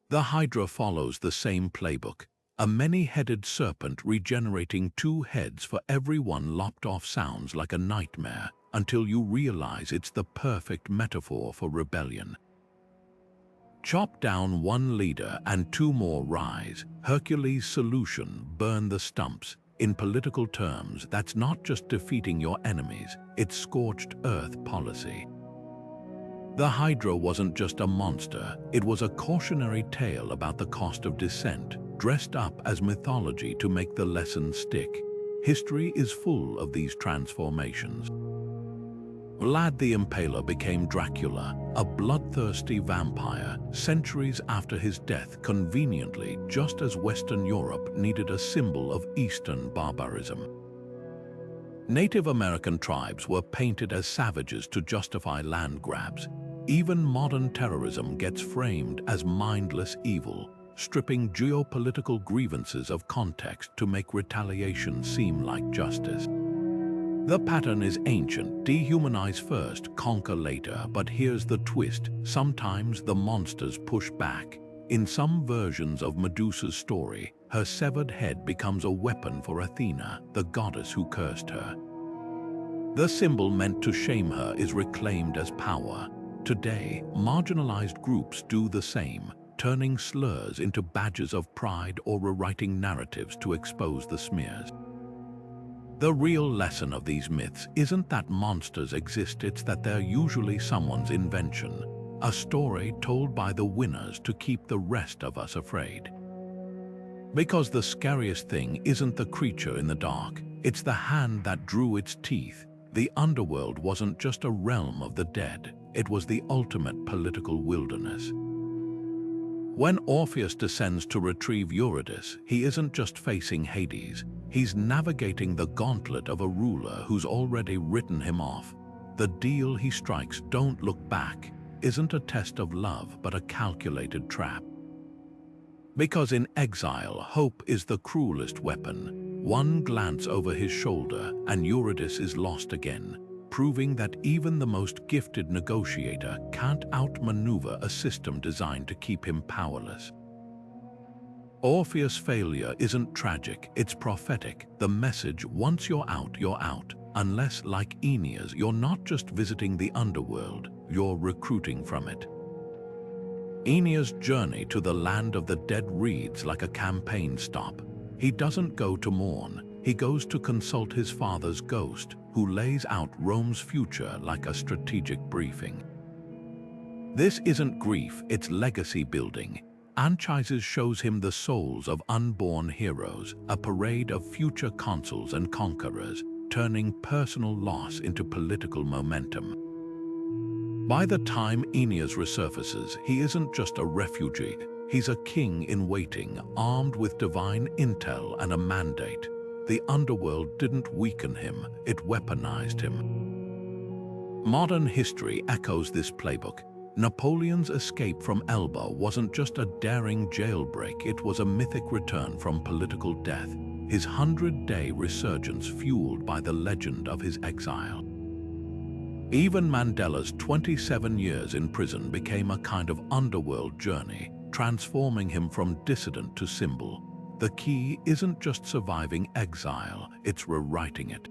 The Hydra follows the same playbook, a many-headed serpent regenerating 2 heads for every one lopped off sounds like a nightmare until you realize it's the perfect metaphor for rebellion. Chop down 1 leader and 2 more rise. Hercules' solution: burn the stumps. In political terms, that's not just defeating your enemies, it's scorched earth policy. The Hydra wasn't just a monster, it was a cautionary tale about the cost of dissent, dressed up as mythology to make the lesson stick. History is full of these transformations. Vlad the Impaler became Dracula, a bloodthirsty vampire, centuries after his death, conveniently just as Western Europe needed a symbol of Eastern barbarism. Native American tribes were painted as savages to justify land grabs. Even modern terrorism gets framed as mindless evil, stripping geopolitical grievances of context to make retaliation seem like justice. The pattern is ancient: dehumanize first, conquer later. But here's the twist: sometimes the monsters push back. In some versions of Medusa's story, her severed head becomes a weapon for Athena, the goddess who cursed her. The symbol meant to shame her is reclaimed as power. Today, marginalized groups do the same, turning slurs into badges of pride or rewriting narratives to expose the smears. The real lesson of these myths isn't that monsters exist, it's that they're usually someone's invention, a story told by the winners to keep the rest of us afraid. Because the scariest thing isn't the creature in the dark, it's the hand that drew its teeth. The underworld wasn't just a realm of the dead, it was the ultimate political wilderness. When Orpheus descends to retrieve Eurydice, he isn't just facing Hades, he's navigating the gauntlet of a ruler who's already written him off. The deal he strikes, "Don't look back," isn't a test of love but a calculated trap. Because in exile, hope is the cruelest weapon. One glance over his shoulder and Eurydice is lost again, proving that even the most gifted negotiator can't outmaneuver a system designed to keep him powerless. Orpheus' failure isn't tragic, it's prophetic. The message: once you're out, unless, like Aeneas, you're not just visiting the underworld, you're recruiting from it. Aeneas' journey to the land of the dead reads like a campaign stop. He doesn't go to mourn, he goes to consult his father's ghost, who lays out Rome's future like a strategic briefing. This isn't grief, it's legacy building. Anchises shows him the souls of unborn heroes, a parade of future consuls and conquerors, turning personal loss into political momentum. By the time Aeneas resurfaces, he isn't just a refugee, he's a king in waiting, armed with divine intel and a mandate. The underworld didn't weaken him, it weaponized him. Modern history echoes this playbook. Napoleon's escape from Elba wasn't just a daring jailbreak, it was a mythic return from political death, his 100-day resurgence fueled by the legend of his exile. Even Mandela's 27 years in prison became a kind of underworld journey, transforming him from dissident to symbol. The key isn't just surviving exile, it's rewriting it.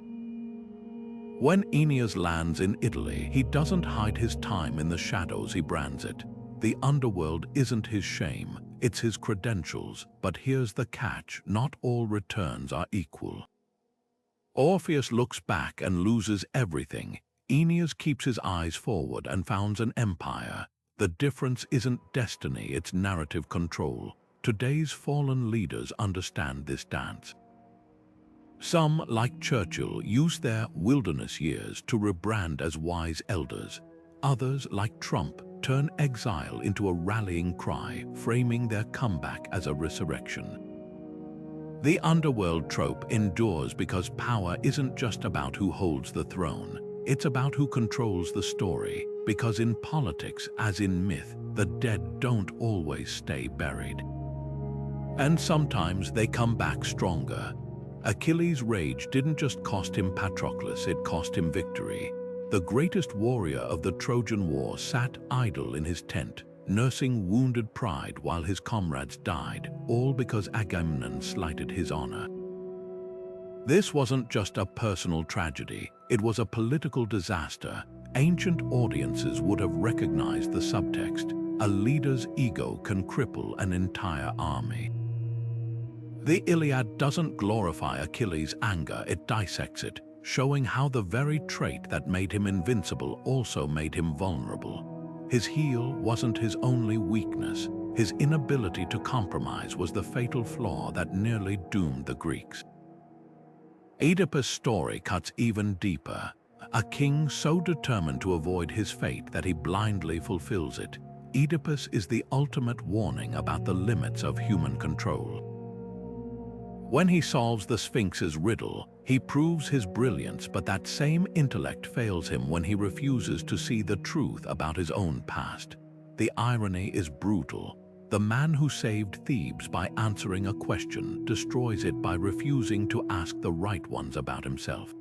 When Aeneas lands in Italy, he doesn't hide his time in the shadows, he brands it. The underworld isn't his shame, it's his credentials. But here's the catch: not all returns are equal. Orpheus looks back and loses everything. Aeneas keeps his eyes forward and founds an empire. The difference isn't destiny, it's narrative control. Today's fallen leaders understand this dance. Some, like Churchill, use their wilderness years to rebrand as wise elders. Others, like Trump, turn exile into a rallying cry, framing their comeback as a resurrection. The underworld trope endures because power isn't just about who holds the throne, it's about who controls the story. Because in politics, as in myth, the dead don't always stay buried. And sometimes they come back stronger. Achilles' rage didn't just cost him Patroclus, it cost him victory. The greatest warrior of the Trojan War sat idle in his tent, nursing wounded pride while his comrades died, all because Agamemnon slighted his honor. This wasn't just a personal tragedy, it was a political disaster. Ancient audiences would have recognized the subtext. A leader's ego can cripple an entire army. The Iliad doesn't glorify Achilles' anger, it dissects it, showing how the very trait that made him invincible also made him vulnerable. His heel wasn't his only weakness. His inability to compromise was the fatal flaw that nearly doomed the Greeks. Oedipus' story cuts even deeper. A king so determined to avoid his fate that he blindly fulfills it. Oedipus is the ultimate warning about the limits of human control. When he solves the Sphinx's riddle, he proves his brilliance, but that same intellect fails him when he refuses to see the truth about his own past. The irony is brutal. The man who saved Thebes by answering a question destroys it by refusing to ask the right ones about himself.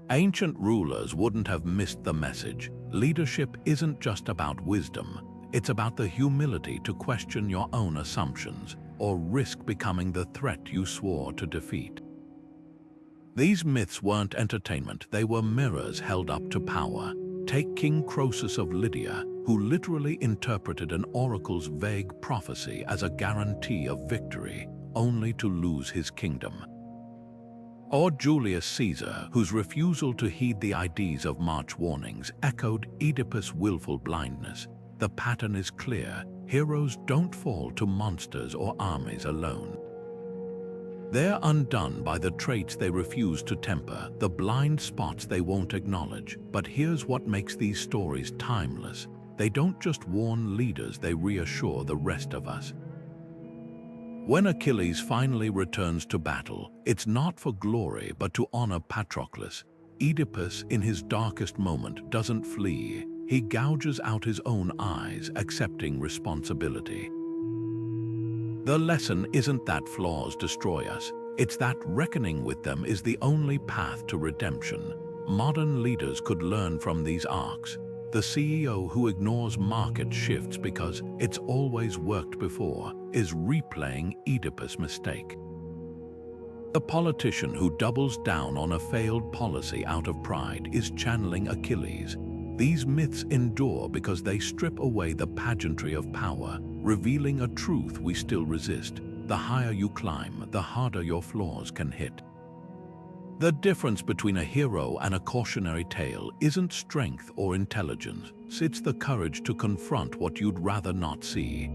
Ancient rulers wouldn't have missed the message. Leadership isn't just about wisdom, it's about the humility to question your own assumptions or risk becoming the threat you swore to defeat. These myths weren't entertainment, they were mirrors held up to power. Take King Croesus of Lydia, who literally interpreted an oracle's vague prophecy as a guarantee of victory, only to lose his kingdom. Or Julius Caesar, whose refusal to heed the IDs of March warnings echoed Oedipus' willful blindness. The pattern is clear. Heroes don't fall to monsters or armies alone. They're undone by the traits they refuse to temper, the blind spots they won't acknowledge. But here's what makes these stories timeless. They don't just warn leaders, they reassure the rest of us. When Achilles finally returns to battle, it's not for glory but to honor Patroclus. Oedipus, in his darkest moment, doesn't flee. He gouges out his own eyes, accepting responsibility. The lesson isn't that flaws destroy us, it's that reckoning with them is the only path to redemption. Modern leaders could learn from these arcs. The CEO who ignores market shifts because it's always worked before is replaying Oedipus' mistake. The politician who doubles down on a failed policy out of pride is channeling Achilles. These myths endure because they strip away the pageantry of power, revealing a truth we still resist. The higher you climb, the harder your flaws can hit. The difference between a hero and a cautionary tale isn't strength or intelligence, it's the courage to confront what you'd rather not see.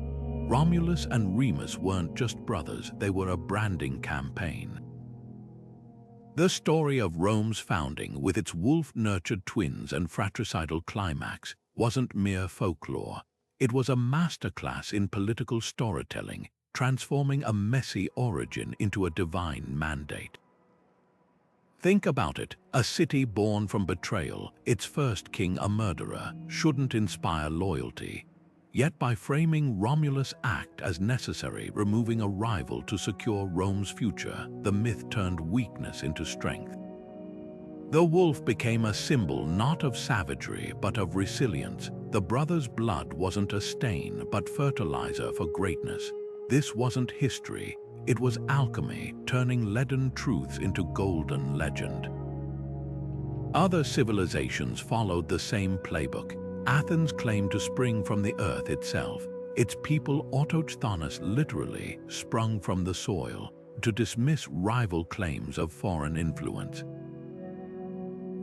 Romulus and Remus weren't just brothers, they were a branding campaign. The story of Rome's founding, with its wolf-nurtured twins and fratricidal climax, wasn't mere folklore. It was a masterclass in political storytelling, transforming a messy origin into a divine mandate. Think about it, a city born from betrayal, its first king a murderer, shouldn't inspire loyalty. Yet by framing Romulus' act as necessary, removing a rival to secure Rome's future, the myth turned weakness into strength. The wolf became a symbol not of savagery but of resilience. The brothers' blood wasn't a stain but fertilizer for greatness. This wasn't history, it was alchemy, turning leaden truths into golden legend. Other civilizations followed the same playbook. Athens claimed to spring from the earth itself. Its people autochthonous literally sprung from the soil to dismiss rival claims of foreign influence.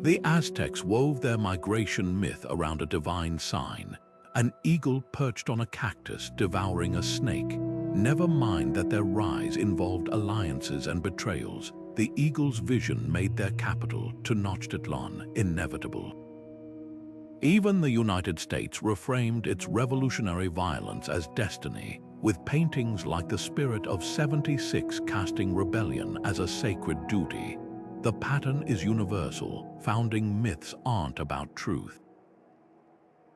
The Aztecs wove their migration myth around a divine sign, an eagle perched on a cactus devouring a snake. Never mind that their rise involved alliances and betrayals. The eagle's vision made their capital, Tenochtitlan, inevitable. Even the United States reframed its revolutionary violence as destiny, with paintings like the Spirit of 76 casting rebellion as a sacred duty. The pattern is universal. Founding myths aren't about truth.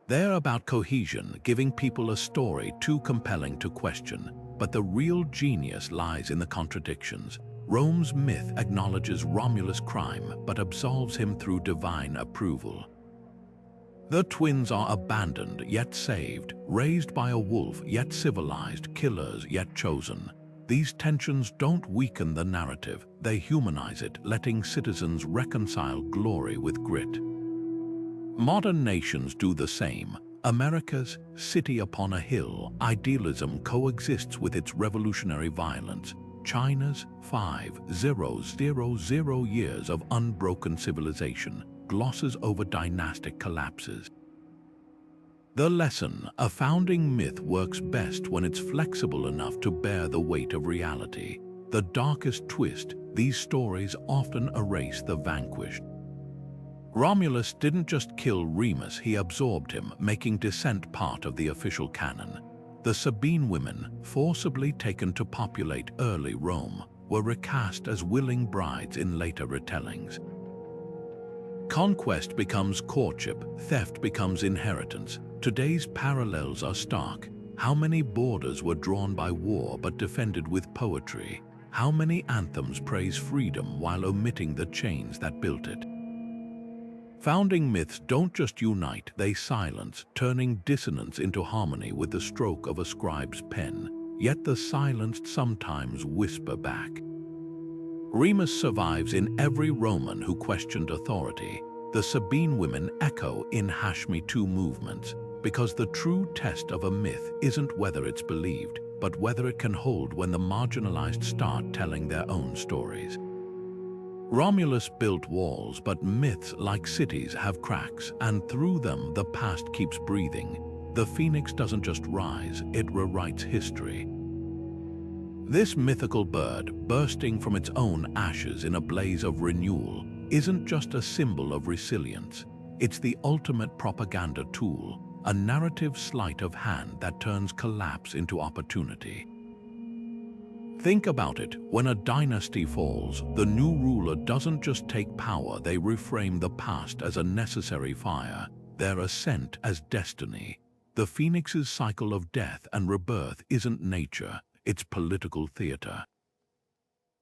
They're about cohesion, giving people a story too compelling to question. But the real genius lies in the contradictions. Rome's myth acknowledges Romulus' crime but absolves him through divine approval. The twins are abandoned yet saved, raised by a wolf yet civilized, killers yet chosen. These tensions don't weaken the narrative, they humanize it, letting citizens reconcile glory with grit. Modern nations do the same. America's city upon a hill idealism coexists with its revolutionary violence. China's 5,000 years of unbroken civilization glosses over dynastic collapses. The lesson: a founding myth works best when it's flexible enough to bear the weight of reality. The darkest twist: these stories often erase the vanquished. Romulus didn't just kill Remus, he absorbed him, making descent part of the official canon. The Sabine women, forcibly taken to populate early Rome, were recast as willing brides in later retellings. Conquest becomes courtship, theft becomes inheritance. Today's parallels are stark. How many borders were drawn by war but defended with poetry? How many anthems praise freedom while omitting the chains that built it? Founding myths don't just unite, they silence, turning dissonance into harmony with the stroke of a scribe's pen. Yet the silenced sometimes whisper back. Remus survives in every Roman who questioned authority. The Sabine women echo in Hashmi 2 movements, because the true test of a myth isn't whether it's believed, but whether it can hold when the marginalized start telling their own stories. Romulus built walls, but myths, like cities, have cracks, and through them the past keeps breathing. The phoenix doesn't just rise, it rewrites history. This mythical bird, bursting from its own ashes in a blaze of renewal, isn't just a symbol of resilience. It's the ultimate propaganda tool, a narrative sleight of hand that turns collapse into opportunity. Think about it, when a dynasty falls, the new ruler doesn't just take power, they reframe the past as a necessary fire, their ascent as destiny. The phoenix's cycle of death and rebirth isn't nature, it's political theater.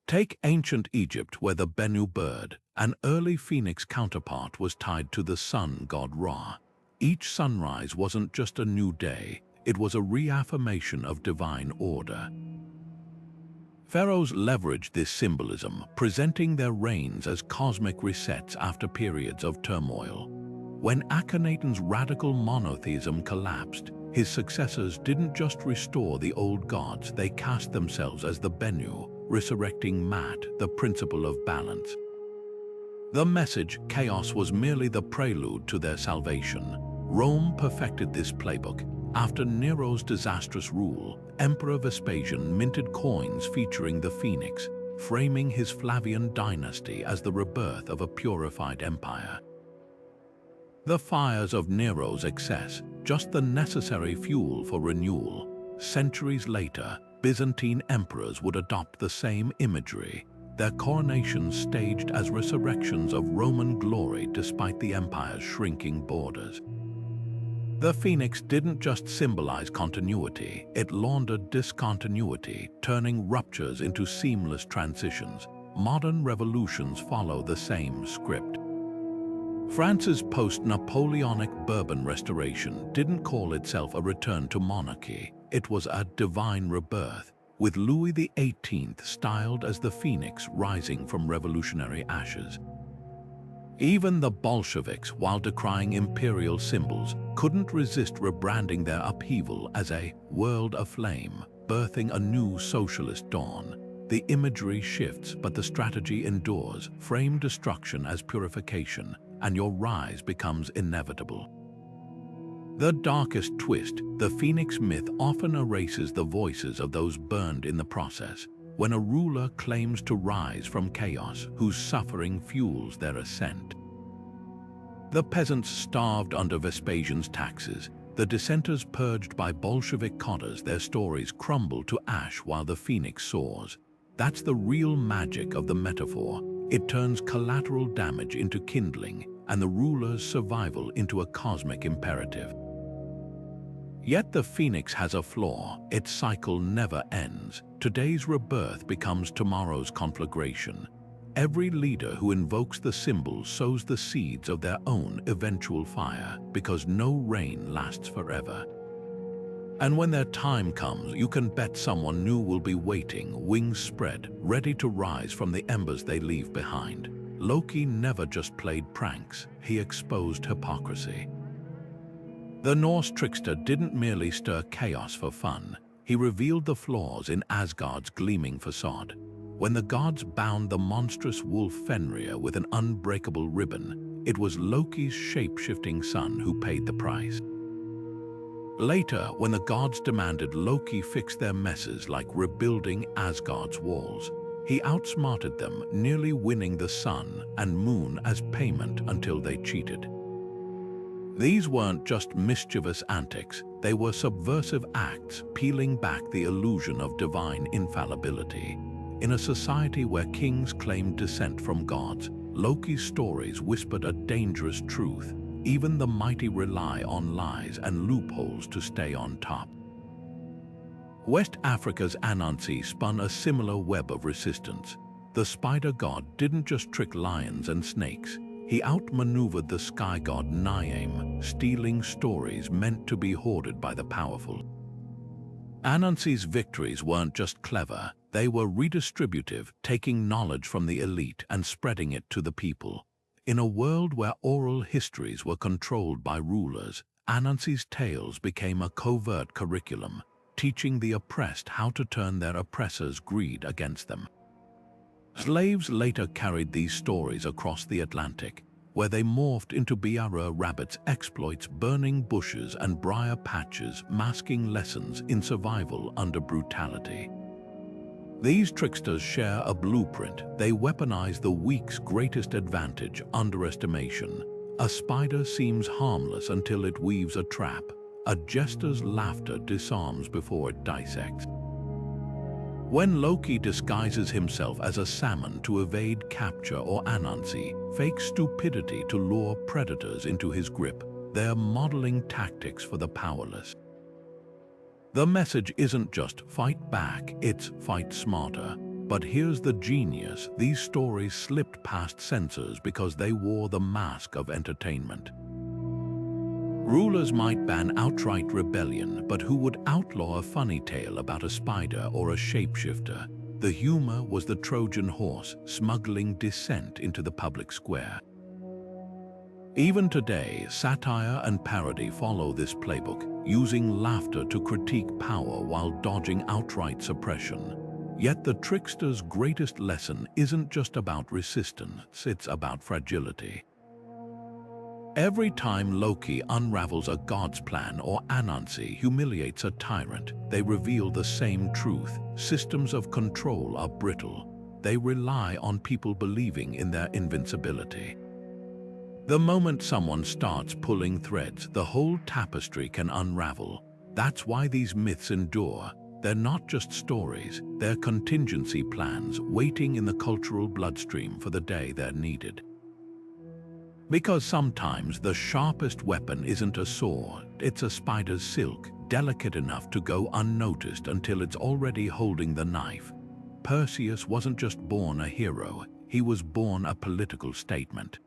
Take ancient Egypt, where the Bennu bird, an early phoenix counterpart, was tied to the sun god Ra. Each sunrise wasn't just a new day, it was a reaffirmation of divine order. Pharaohs leveraged this symbolism, presenting their reigns as cosmic resets after periods of turmoil. When Akhenaten's radical monotheism collapsed, his successors didn't just restore the old gods, they cast themselves as the Bennu, resurrecting Mat, the principle of balance. The message, chaos, was merely the prelude to their salvation. Rome perfected this playbook. After Nero's disastrous rule, Emperor Vespasian minted coins featuring the phoenix, framing his Flavian dynasty as the rebirth of a purified empire. The fires of Nero's excess, just the necessary fuel for renewal. Centuries later, Byzantine emperors would adopt the same imagery, their coronations staged as resurrections of Roman glory despite the empire's shrinking borders. The phoenix didn't just symbolize continuity, it laundered discontinuity, turning ruptures into seamless transitions. Modern revolutions follow the same script. France's post-Napoleonic Bourbon restoration didn't call itself a return to monarchy, it was a divine rebirth, with Louis XVIII styled as the phoenix rising from revolutionary ashes. Even the Bolsheviks, while decrying imperial symbols, couldn't resist rebranding their upheaval as a world aflame, birthing a new socialist dawn. The imagery shifts, but the strategy endures. Frame destruction as purification, and your rise becomes inevitable. The darkest twist: the phoenix myth often erases the voices of those burned in the process. When a ruler claims to rise from chaos, whose suffering fuels their ascent. The peasants starved under Vespasian's taxes, the dissenters purged by Bolshevik codders, their stories crumble to ash while the phoenix soars. That's the real magic of the metaphor. It turns collateral damage into kindling, and the ruler's survival into a cosmic imperative. Yet the phoenix has a flaw. Its cycle never ends. Today's rebirth becomes tomorrow's conflagration. Every leader who invokes the symbol sows the seeds of their own eventual fire, because no rain lasts forever. And when their time comes, you can bet someone new will be waiting, wings spread, ready to rise from the embers they leave behind. Loki never just played pranks, he exposed hypocrisy. The Norse trickster didn't merely stir chaos for fun, he revealed the flaws in Asgard's gleaming facade. When the gods bound the monstrous wolf Fenrir with an unbreakable ribbon, it was Loki's shape-shifting son who paid the price. Later, when the gods demanded Loki fix their messes like rebuilding Asgard's walls, he outsmarted them, nearly winning the sun and moon as payment until they cheated. These weren't just mischievous antics, they were subversive acts peeling back the illusion of divine infallibility. In a society where kings claimed descent from gods, Loki's stories whispered a dangerous truth. Even the mighty rely on lies and loopholes to stay on top. West Africa's Anansi spun a similar web of resistance. The spider god didn't just trick lions and snakes, he outmaneuvered the sky god Niamh, stealing stories meant to be hoarded by the powerful. Anansi's victories weren't just clever, they were redistributive, taking knowledge from the elite and spreading it to the people. In a world where oral histories were controlled by rulers, Anansi's tales became a covert curriculum, teaching the oppressed how to turn their oppressors' greed against them. Slaves later carried these stories across the Atlantic, where they morphed into Biara rabbits' exploits, burning bushes and briar patches, masking lessons in survival under brutality. These tricksters share a blueprint. They weaponize the weak's greatest advantage, underestimation. A spider seems harmless until it weaves a trap. A jester's laughter disarms before it dissects. When Loki disguises himself as a salmon to evade capture or Anansi, fake stupidity to lure predators into his grip, they're modeling tactics for the powerless. The message isn't just fight back, it's fight smarter. But here's the genius, these stories slipped past censors because they wore the mask of entertainment. Rulers might ban outright rebellion, but who would outlaw a funny tale about a spider or a shapeshifter? The humor was the Trojan Horse, smuggling dissent into the public square. Even today, satire and parody follow this playbook, using laughter to critique power while dodging outright suppression. Yet the trickster's greatest lesson isn't just about resistance, it's about fragility. Every time Loki unravels a god's plan or Anansi humiliates a tyrant, they reveal the same truth. Systems of control are brittle. They rely on people believing in their invincibility. The moment someone starts pulling threads, the whole tapestry can unravel. That's why these myths endure. They're not just stories, they're contingency plans waiting in the cultural bloodstream for the day they're needed. Because sometimes the sharpest weapon isn't a sword, it's a spider's silk, delicate enough to go unnoticed until it's already holding the knife. Perseus wasn't just born a hero, he was born a political statement.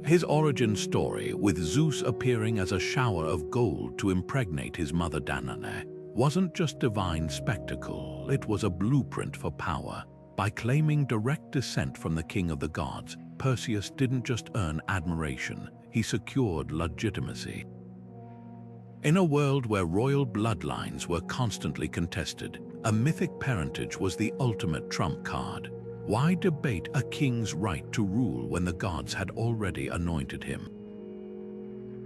His origin story, with Zeus appearing as a shower of gold to impregnate his mother Danae, wasn't just divine spectacle, it was a blueprint for power. By claiming direct descent from the king of the gods, Perseus didn't just earn admiration, he secured legitimacy. In a world where royal bloodlines were constantly contested, a mythic parentage was the ultimate trump card. Why debate a king's right to rule when the gods had already anointed him?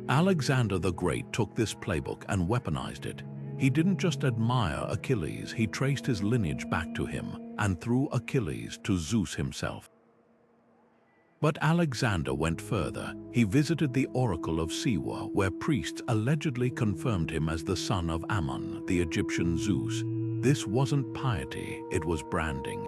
Alexander the Great took this playbook and weaponized it. He didn't just admire Achilles, he traced his lineage back to him, and through Achilles to Zeus himself. But Alexander went further. He visited the oracle of Siwa, where priests allegedly confirmed him as the son of Ammon, the Egyptian Zeus. This wasn't piety, it was branding.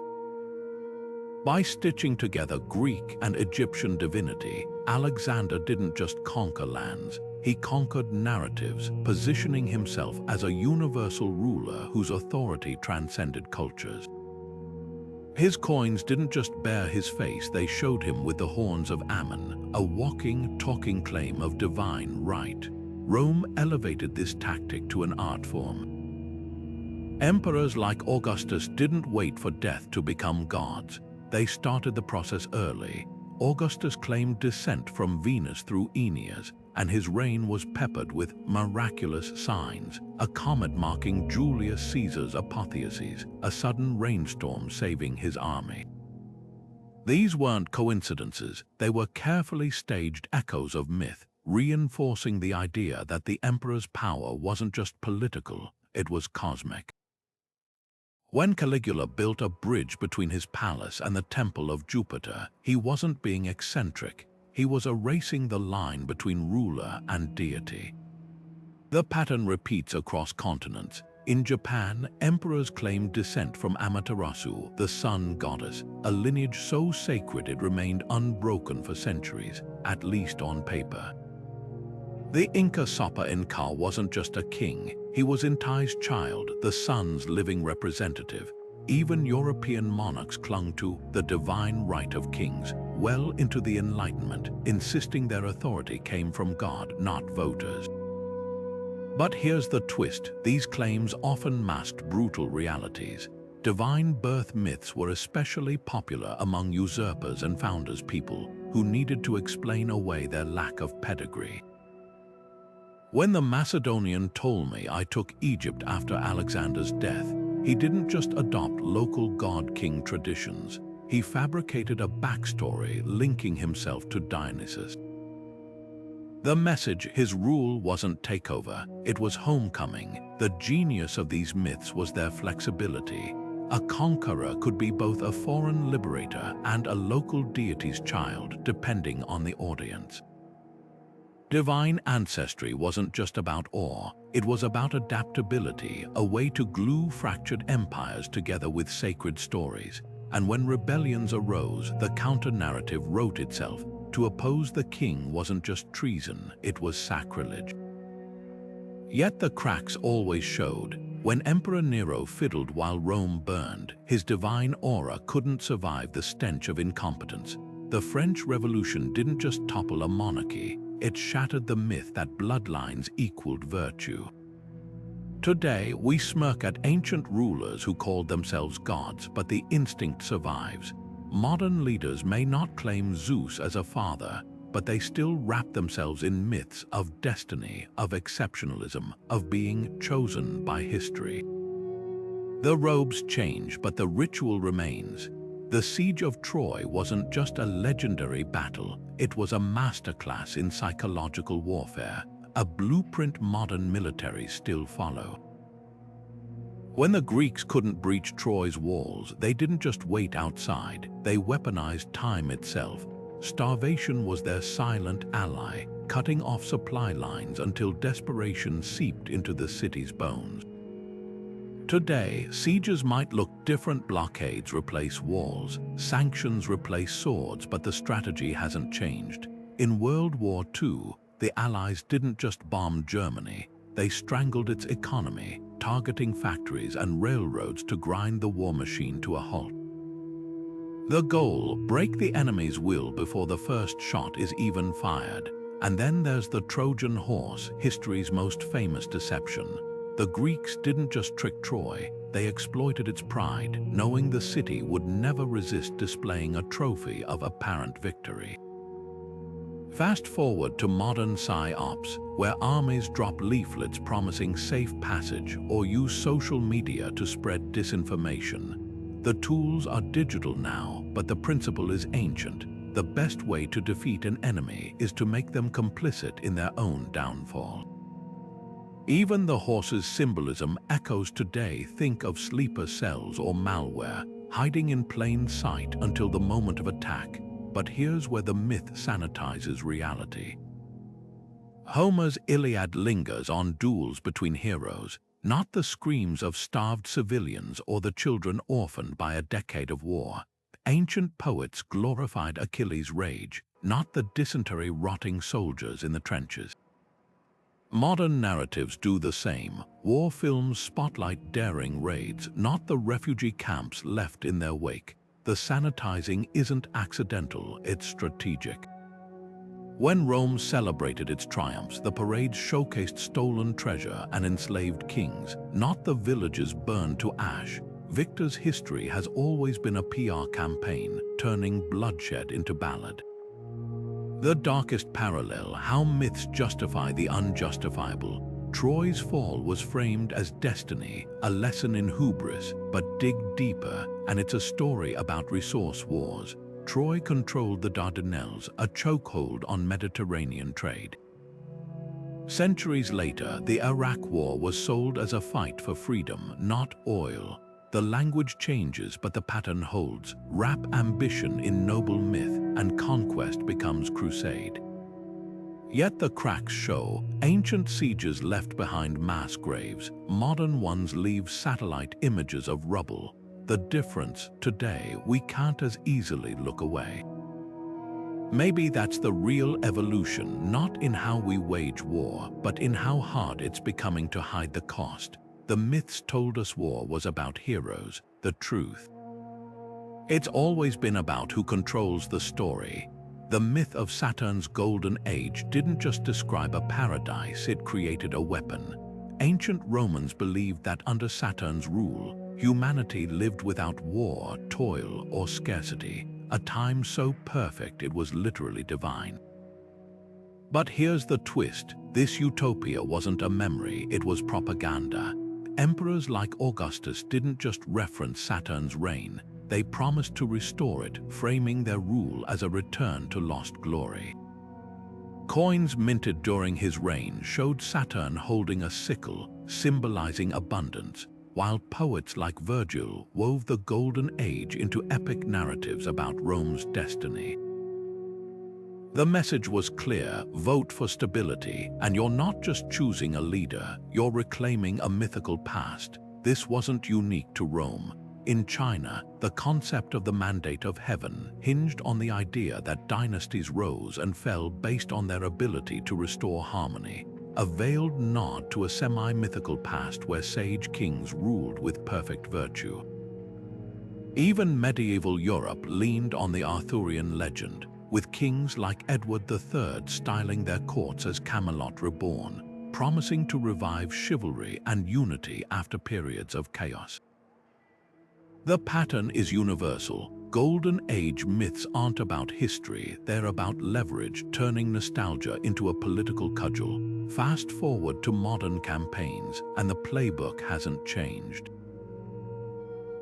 By stitching together Greek and Egyptian divinity, Alexander didn't just conquer lands, He conquered narratives, positioning himself as a universal ruler whose authority transcended cultures. His coins didn't just bear his face, they showed him with the horns of Ammon, a walking, talking claim of divine right. Rome elevated this tactic to an art form. Emperors like Augustus didn't wait for death to become gods. They started the process early. Augustus claimed descent from Venus through Aeneas, and his reign was peppered with miraculous signs, a comet marking Julius Caesar's apotheosis, a sudden rainstorm saving his army. These weren't coincidences, they were carefully staged echoes of myth, reinforcing the idea that the emperor's power wasn't just political, it was cosmic. When Caligula built a bridge between his palace and the temple of Jupiter, he wasn't being eccentric. He was erasing the line between ruler and deity. The pattern repeats across continents. In Japan, emperors claimed descent from Amaterasu, the sun goddess, a lineage so sacred it remained unbroken for centuries, at least on paper. The Inca Sopa Inca wasn't just a king, he was Intai's child, the sun's living representative. Even European monarchs clung to the divine right of kings, well into the Enlightenment, insisting their authority came from God, not voters. But here's the twist, these claims often masked brutal realities. Divine birth myths were especially popular among usurpers and founders, people who needed to explain away their lack of pedigree. When the Macedonian Ptolemy took Egypt after Alexander's death, he didn't just adopt local god-king traditions. He fabricated a backstory linking himself to Dionysus. The message, his rule wasn't takeover, it was homecoming. The genius of these myths was their flexibility. A conqueror could be both a foreign liberator and a local deity's child, depending on the audience. Divine ancestry wasn't just about awe, it was about adaptability, a way to glue fractured empires together with sacred stories. And when rebellions arose, the counter-narrative wrote itself. To oppose the king wasn't just treason, it was sacrilege. Yet the cracks always showed. When Emperor Nero fiddled while Rome burned, his divine aura couldn't survive the stench of incompetence. The French Revolution didn't just topple a monarchy, it shattered the myth that bloodlines equaled virtue. Today, we smirk at ancient rulers who called themselves gods, but the instinct survives. Modern leaders may not claim Zeus as a father, but they still wrap themselves in myths of destiny, of exceptionalism, of being chosen by history. The robes change, but the ritual remains. The Siege of Troy wasn't just a legendary battle, it was a masterclass in psychological warfare, a blueprint modern militaries still follow. When the Greeks couldn't breach Troy's walls, they didn't just wait outside, they weaponized time itself. Starvation was their silent ally, cutting off supply lines until desperation seeped into the city's bones. Today, sieges might look different. Blockades replace walls, sanctions replace swords, but the strategy hasn't changed. In World War II, the Allies didn't just bomb Germany, they strangled its economy, targeting factories and railroads to grind the war machine to a halt. The goal: break the enemy's will before the first shot is even fired. And then there's the Trojan Horse, history's most famous deception. The Greeks didn't just trick Troy, they exploited its pride, knowing the city would never resist displaying a trophy of apparent victory. Fast forward to modern psyops, where armies drop leaflets promising safe passage or use social media to spread disinformation. The tools are digital now, but the principle is ancient. The best way to defeat an enemy is to make them complicit in their own downfall. Even the horse's symbolism echoes today. Think of sleeper cells or malware, hiding in plain sight until the moment of attack. But here's where the myth sanitizes reality. Homer's Iliad lingers on duels between heroes, not the screams of starved civilians or the children orphaned by a decade of war. Ancient poets glorified Achilles' rage, not the dysentery rotting soldiers in the trenches. Modern narratives do the same. War films spotlight daring raids, not the refugee camps left in their wake. The sanitizing isn't accidental, it's strategic. When Rome celebrated its triumphs, the parades showcased stolen treasure and enslaved kings, not the villages burned to ash. Victor's history has always been a PR campaign, turning bloodshed into ballad. The darkest parallel, how myths justify the unjustifiable. Troy's fall was framed as destiny, a lesson in hubris, but dig deeper, and it's a story about resource wars. Troy controlled the Dardanelles, a chokehold on Mediterranean trade. Centuries later, the Iraq War was sold as a fight for freedom, not oil. The language changes, but the pattern holds. Wrap ambition in noble myth, and conquest becomes crusade. Yet the cracks show. Ancient sieges left behind mass graves. Modern ones leave satellite images of rubble. The difference, today, we can't as easily look away. Maybe that's the real evolution, not in how we wage war, but in how hard it's becoming to hide the cost. The myths told us war was about heroes, the truth. It's always been about who controls the story. The myth of Saturn's golden age didn't just describe a paradise, it created a weapon. Ancient Romans believed that under Saturn's rule, humanity lived without war, toil, or scarcity, a time so perfect it was literally divine. But here's the twist. This utopia wasn't a memory, it was propaganda. Emperors like Augustus didn't just reference Saturn's reign, they promised to restore it, framing their rule as a return to lost glory. Coins minted during his reign showed Saturn holding a sickle, symbolizing abundance, while poets like Virgil wove the Golden Age into epic narratives about Rome's destiny. The message was clear: vote for stability, and you're not just choosing a leader, you're reclaiming a mythical past. This wasn't unique to Rome. In China, the concept of the mandate of heaven hinged on the idea that dynasties rose and fell based on their ability to restore harmony, a veiled nod to a semi-mythical past where sage kings ruled with perfect virtue. Even medieval Europe leaned on the Arthurian legend, with kings like Edward III styling their courts as Camelot reborn, promising to revive chivalry and unity after periods of chaos. The pattern is universal. Golden Age myths aren't about history, they're about leverage, turning nostalgia into a political cudgel. Fast forward to modern campaigns, and the playbook hasn't changed.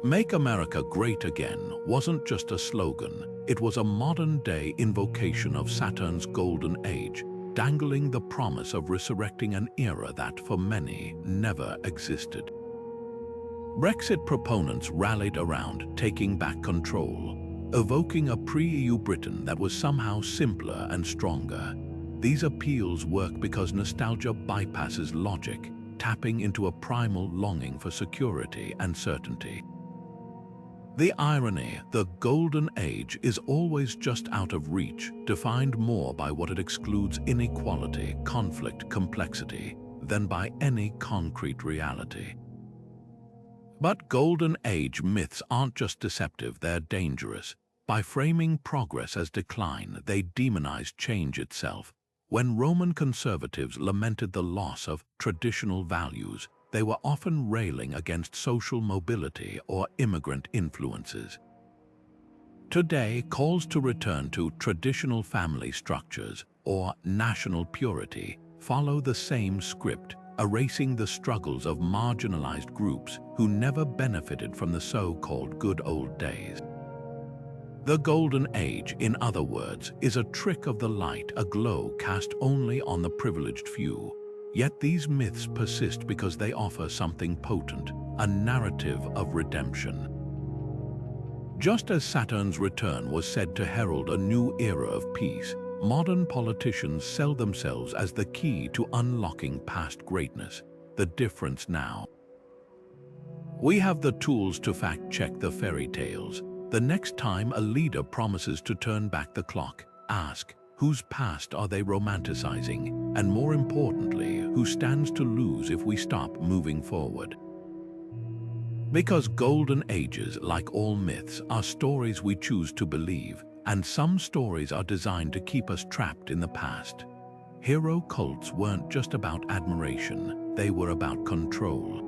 Make America Great Again wasn't just a slogan, it was a modern-day invocation of Saturn's golden age, dangling the promise of resurrecting an era that, for many, never existed. Brexit proponents rallied around taking back control, evoking a pre-EU Britain that was somehow simpler and stronger. These appeals work because nostalgia bypasses logic, tapping into a primal longing for security and certainty. The irony, the Golden Age is always just out of reach, defined more by what it excludes: inequality, conflict, complexity, than by any concrete reality. But Golden Age myths aren't just deceptive, they're dangerous. By framing progress as decline, they demonize change itself. When Roman conservatives lamented the loss of traditional values, they were often railing against social mobility or immigrant influences. Today, calls to return to traditional family structures or national purity follow the same script, erasing the struggles of marginalized groups who never benefited from the so-called good old days. The Golden Age, in other words, is a trick of the light, a glow cast only on the privileged few. Yet these myths persist because they offer something potent, a narrative of redemption. Just as Saturn's return was said to herald a new era of peace, modern politicians sell themselves as the key to unlocking past greatness. The difference now: we have the tools to fact-check the fairy tales. The next time a leader promises to turn back the clock, ask, whose past are they romanticizing? and more importantly, who stands to lose if we stop moving forward. Because golden ages, like all myths, are stories we choose to believe, and some stories are designed to keep us trapped in the past. Hero cults weren't just about admiration, they were about control.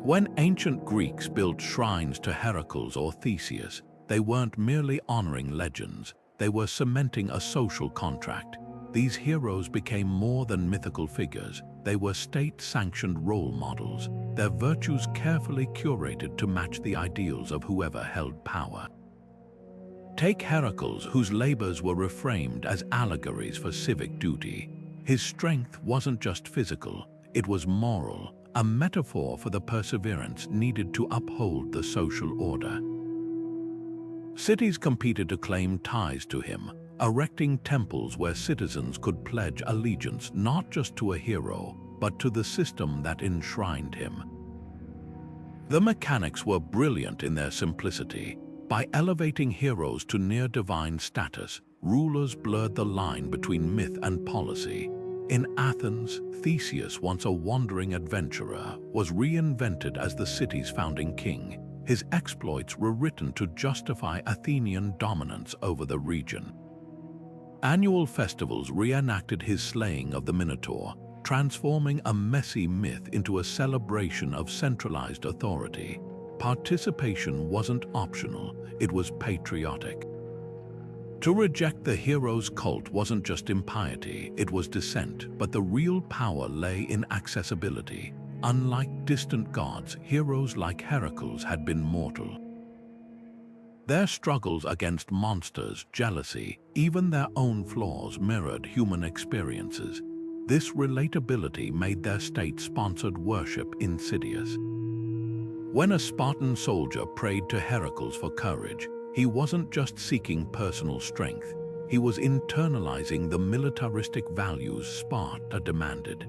When ancient Greeks built shrines to Hercules or Theseus, they weren't merely honoring legends, they were cementing a social contract. These heroes became more than mythical figures, they were state-sanctioned role models, their virtues carefully curated to match the ideals of whoever held power. Take Hercules, whose labors were reframed as allegories for civic duty. His strength wasn't just physical, it was moral, a metaphor for the perseverance needed to uphold the social order. Cities competed to claim ties to him, erecting temples where citizens could pledge allegiance not just to a hero, but to the system that enshrined him. The mechanics were brilliant in their simplicity. By elevating heroes to near-divine status, rulers blurred the line between myth and policy. In Athens, Theseus, once a wandering adventurer, was reinvented as the city's founding king. His exploits were written to justify Athenian dominance over the region. Annual festivals reenacted his slaying of the Minotaur, transforming a messy myth into a celebration of centralized authority. Participation wasn't optional, it was patriotic. To reject the hero's cult wasn't just impiety, it was dissent, but the real power lay in accessibility. Unlike distant gods, heroes like Hercules had been mortal. Their struggles against monsters, jealousy, even their own flaws mirrored human experiences. This relatability made their state-sponsored worship insidious. When a Spartan soldier prayed to Hercules for courage, he wasn't just seeking personal strength, he was internalizing the militaristic values Sparta demanded.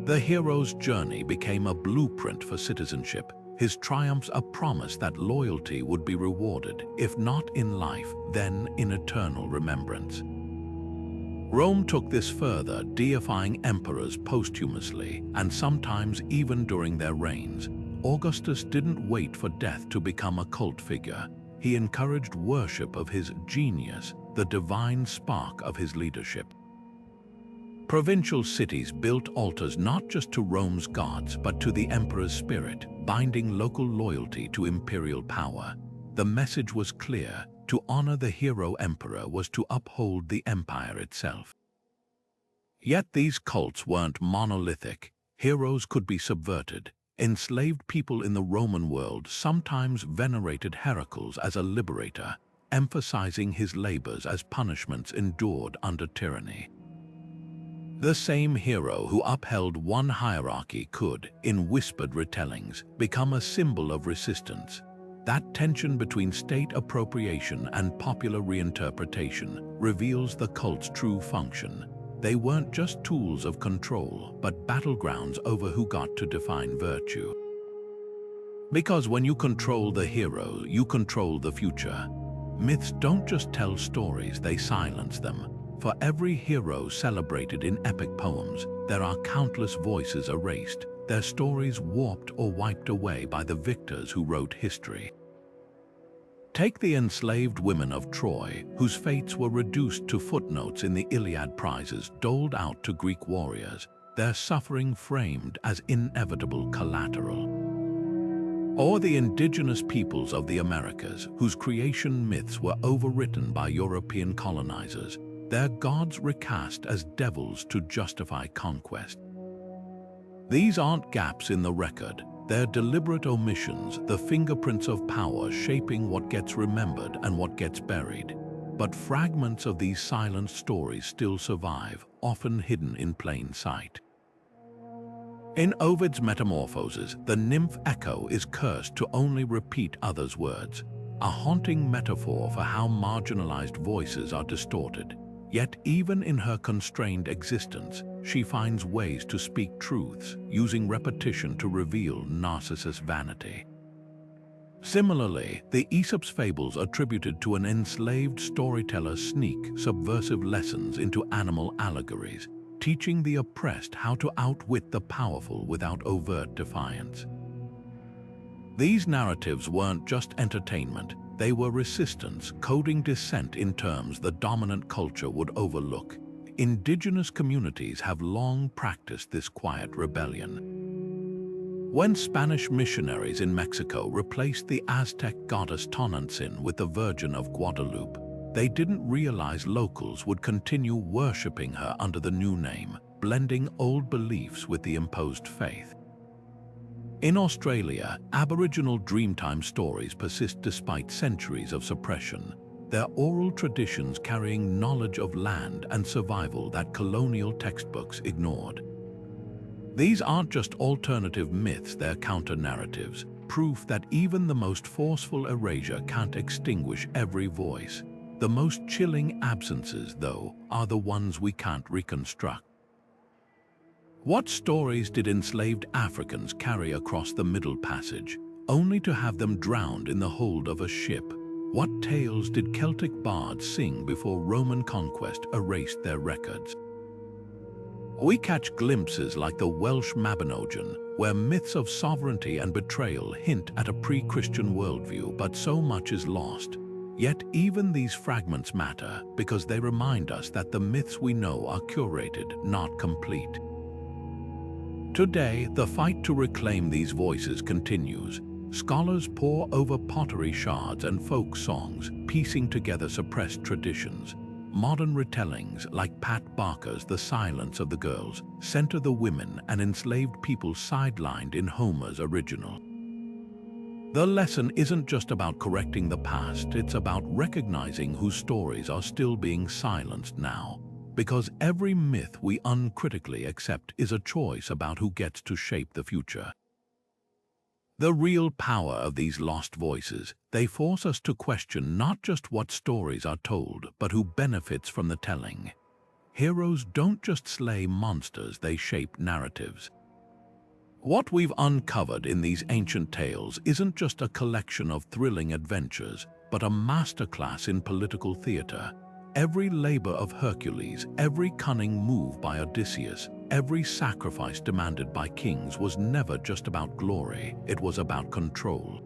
The hero's journey became a blueprint for citizenship, his triumphs a promise that loyalty would be rewarded, if not in life, then in eternal remembrance. Rome took this further, deifying emperors posthumously, and sometimes even during their reigns. Augustus didn't wait for death to become a cult figure. He encouraged worship of his genius, the divine spark of his leadership. Provincial cities built altars not just to Rome's gods, but to the emperor's spirit, binding local loyalty to imperial power. The message was clear: to honor the hero emperor was to uphold the empire itself. Yet these cults weren't monolithic. Heroes could be subverted. Enslaved people in the Roman world sometimes venerated Hercules as a liberator, emphasizing his labors as punishments endured under tyranny. The same hero who upheld one hierarchy could, in whispered retellings, become a symbol of resistance. That tension between state appropriation and popular reinterpretation reveals the cult's true function. They weren't just tools of control, but battlegrounds over who got to define virtue. Because when you control the hero, you control the future. Myths don't just tell stories, they silence them. For every hero celebrated in epic poems, there are countless voices erased, their stories warped or wiped away by the victors who wrote history. Take the enslaved women of Troy, whose fates were reduced to footnotes in the Iliad prizes doled out to Greek warriors, their suffering framed as inevitable collateral. Or the indigenous peoples of the Americas, whose creation myths were overwritten by European colonizers, their gods recast as devils to justify conquest. These aren't gaps in the record. They're deliberate omissions, the fingerprints of power shaping what gets remembered and what gets buried. But fragments of these silent stories still survive, often hidden in plain sight. In Ovid's Metamorphoses, the nymph Echo is cursed to only repeat others' words, a haunting metaphor for how marginalized voices are distorted. Yet even in her constrained existence, she finds ways to speak truths, using repetition to reveal Narcissus' vanity. Similarly, the Aesop's fables attributed to an enslaved storyteller sneak subversive lessons into animal allegories, teaching the oppressed how to outwit the powerful without overt defiance. These narratives weren't just entertainment, they were resistance, coding dissent in terms the dominant culture would overlook. Indigenous communities have long practiced this quiet rebellion. When Spanish missionaries in Mexico replaced the Aztec goddess Tonantzin with the Virgin of Guadalupe, they didn't realize locals would continue worshipping her under the new name, blending old beliefs with the imposed faith. In Australia, Aboriginal Dreamtime stories persist despite centuries of suppression, their oral traditions carrying knowledge of land and survival that colonial textbooks ignored. These aren't just alternative myths, they're counter-narratives, proof that even the most forceful erasure can't extinguish every voice. The most chilling absences, though, are the ones we can't reconstruct. What stories did enslaved Africans carry across the Middle Passage, only to have them drowned in the hold of a ship? What tales did Celtic bards sing before Roman conquest erased their records? We catch glimpses like the Welsh Mabinogion, where myths of sovereignty and betrayal hint at a pre-Christian worldview, but so much is lost. Yet even these fragments matter because they remind us that the myths we know are curated, not complete. Today, the fight to reclaim these voices continues. Scholars pore over pottery shards and folk songs, piecing together suppressed traditions. Modern retellings, like Pat Barker's The Silence of the Girls, center the women and enslaved people sidelined in Homer's original. The lesson isn't just about correcting the past, it's about recognizing whose stories are still being silenced now. Because every myth we uncritically accept is a choice about who gets to shape the future. The real power of these lost voices, they force us to question not just what stories are told, but who benefits from the telling. Heroes don't just slay monsters, they shape narratives. What we've uncovered in these ancient tales isn't just a collection of thrilling adventures, but a masterclass in political theater. Every labor of Hercules, every cunning move by Odysseus, every sacrifice demanded by kings was never just about glory, it was about control.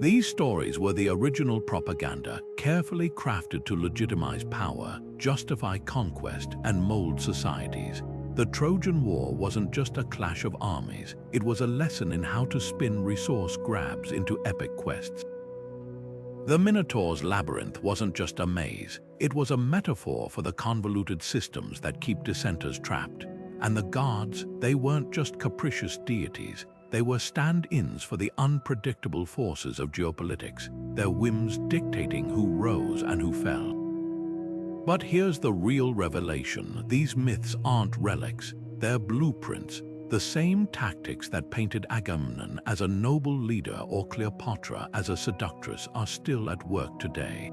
These stories were the original propaganda, carefully crafted to legitimize power, justify conquest, and mold societies. The Trojan War wasn't just a clash of armies, it was a lesson in how to spin resource grabs into epic quests. The Minotaur's labyrinth wasn't just a maze, it was a metaphor for the convoluted systems that keep dissenters trapped. And the gods, they weren't just capricious deities, they were stand-ins for the unpredictable forces of geopolitics, their whims dictating who rose and who fell. But here's the real revelation, these myths aren't relics, they're blueprints. The same tactics that painted Agamemnon as a noble leader or Cleopatra as a seductress are still at work today.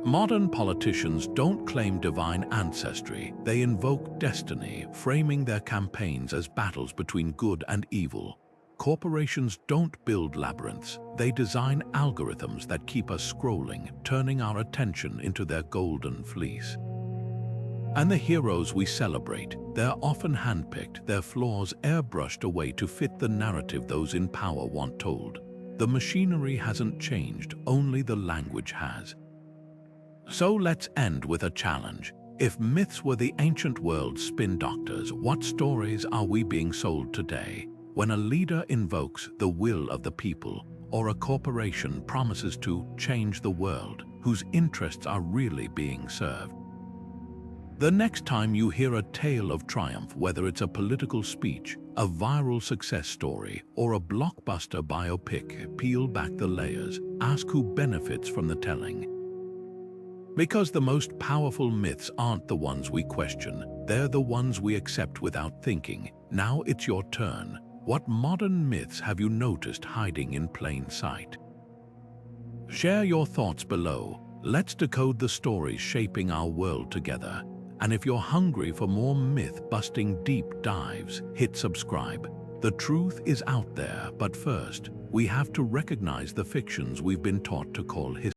Modern politicians don't claim divine ancestry, they invoke destiny, framing their campaigns as battles between good and evil. Corporations don't build labyrinths, they design algorithms that keep us scrolling, turning our attention into their golden fleece. And the heroes we celebrate, they're often handpicked, their flaws airbrushed away to fit the narrative those in power want told. The machinery hasn't changed, only the language has. So let's end with a challenge. If myths were the ancient world's spin doctors, what stories are we being sold today? When a leader invokes the will of the people, or a corporation promises to change the world, whose interests are really being served? The next time you hear a tale of triumph, whether it's a political speech, a viral success story, or a blockbuster biopic, peel back the layers, ask who benefits from the telling. Because the most powerful myths aren't the ones we question, they're the ones we accept without thinking. Now it's your turn. What modern myths have you noticed hiding in plain sight? Share your thoughts below. Let's decode the stories shaping our world together. And if you're hungry for more myth-busting deep dives, hit subscribe. The truth is out there, but first, We have to recognize the fictions we've been taught to call history.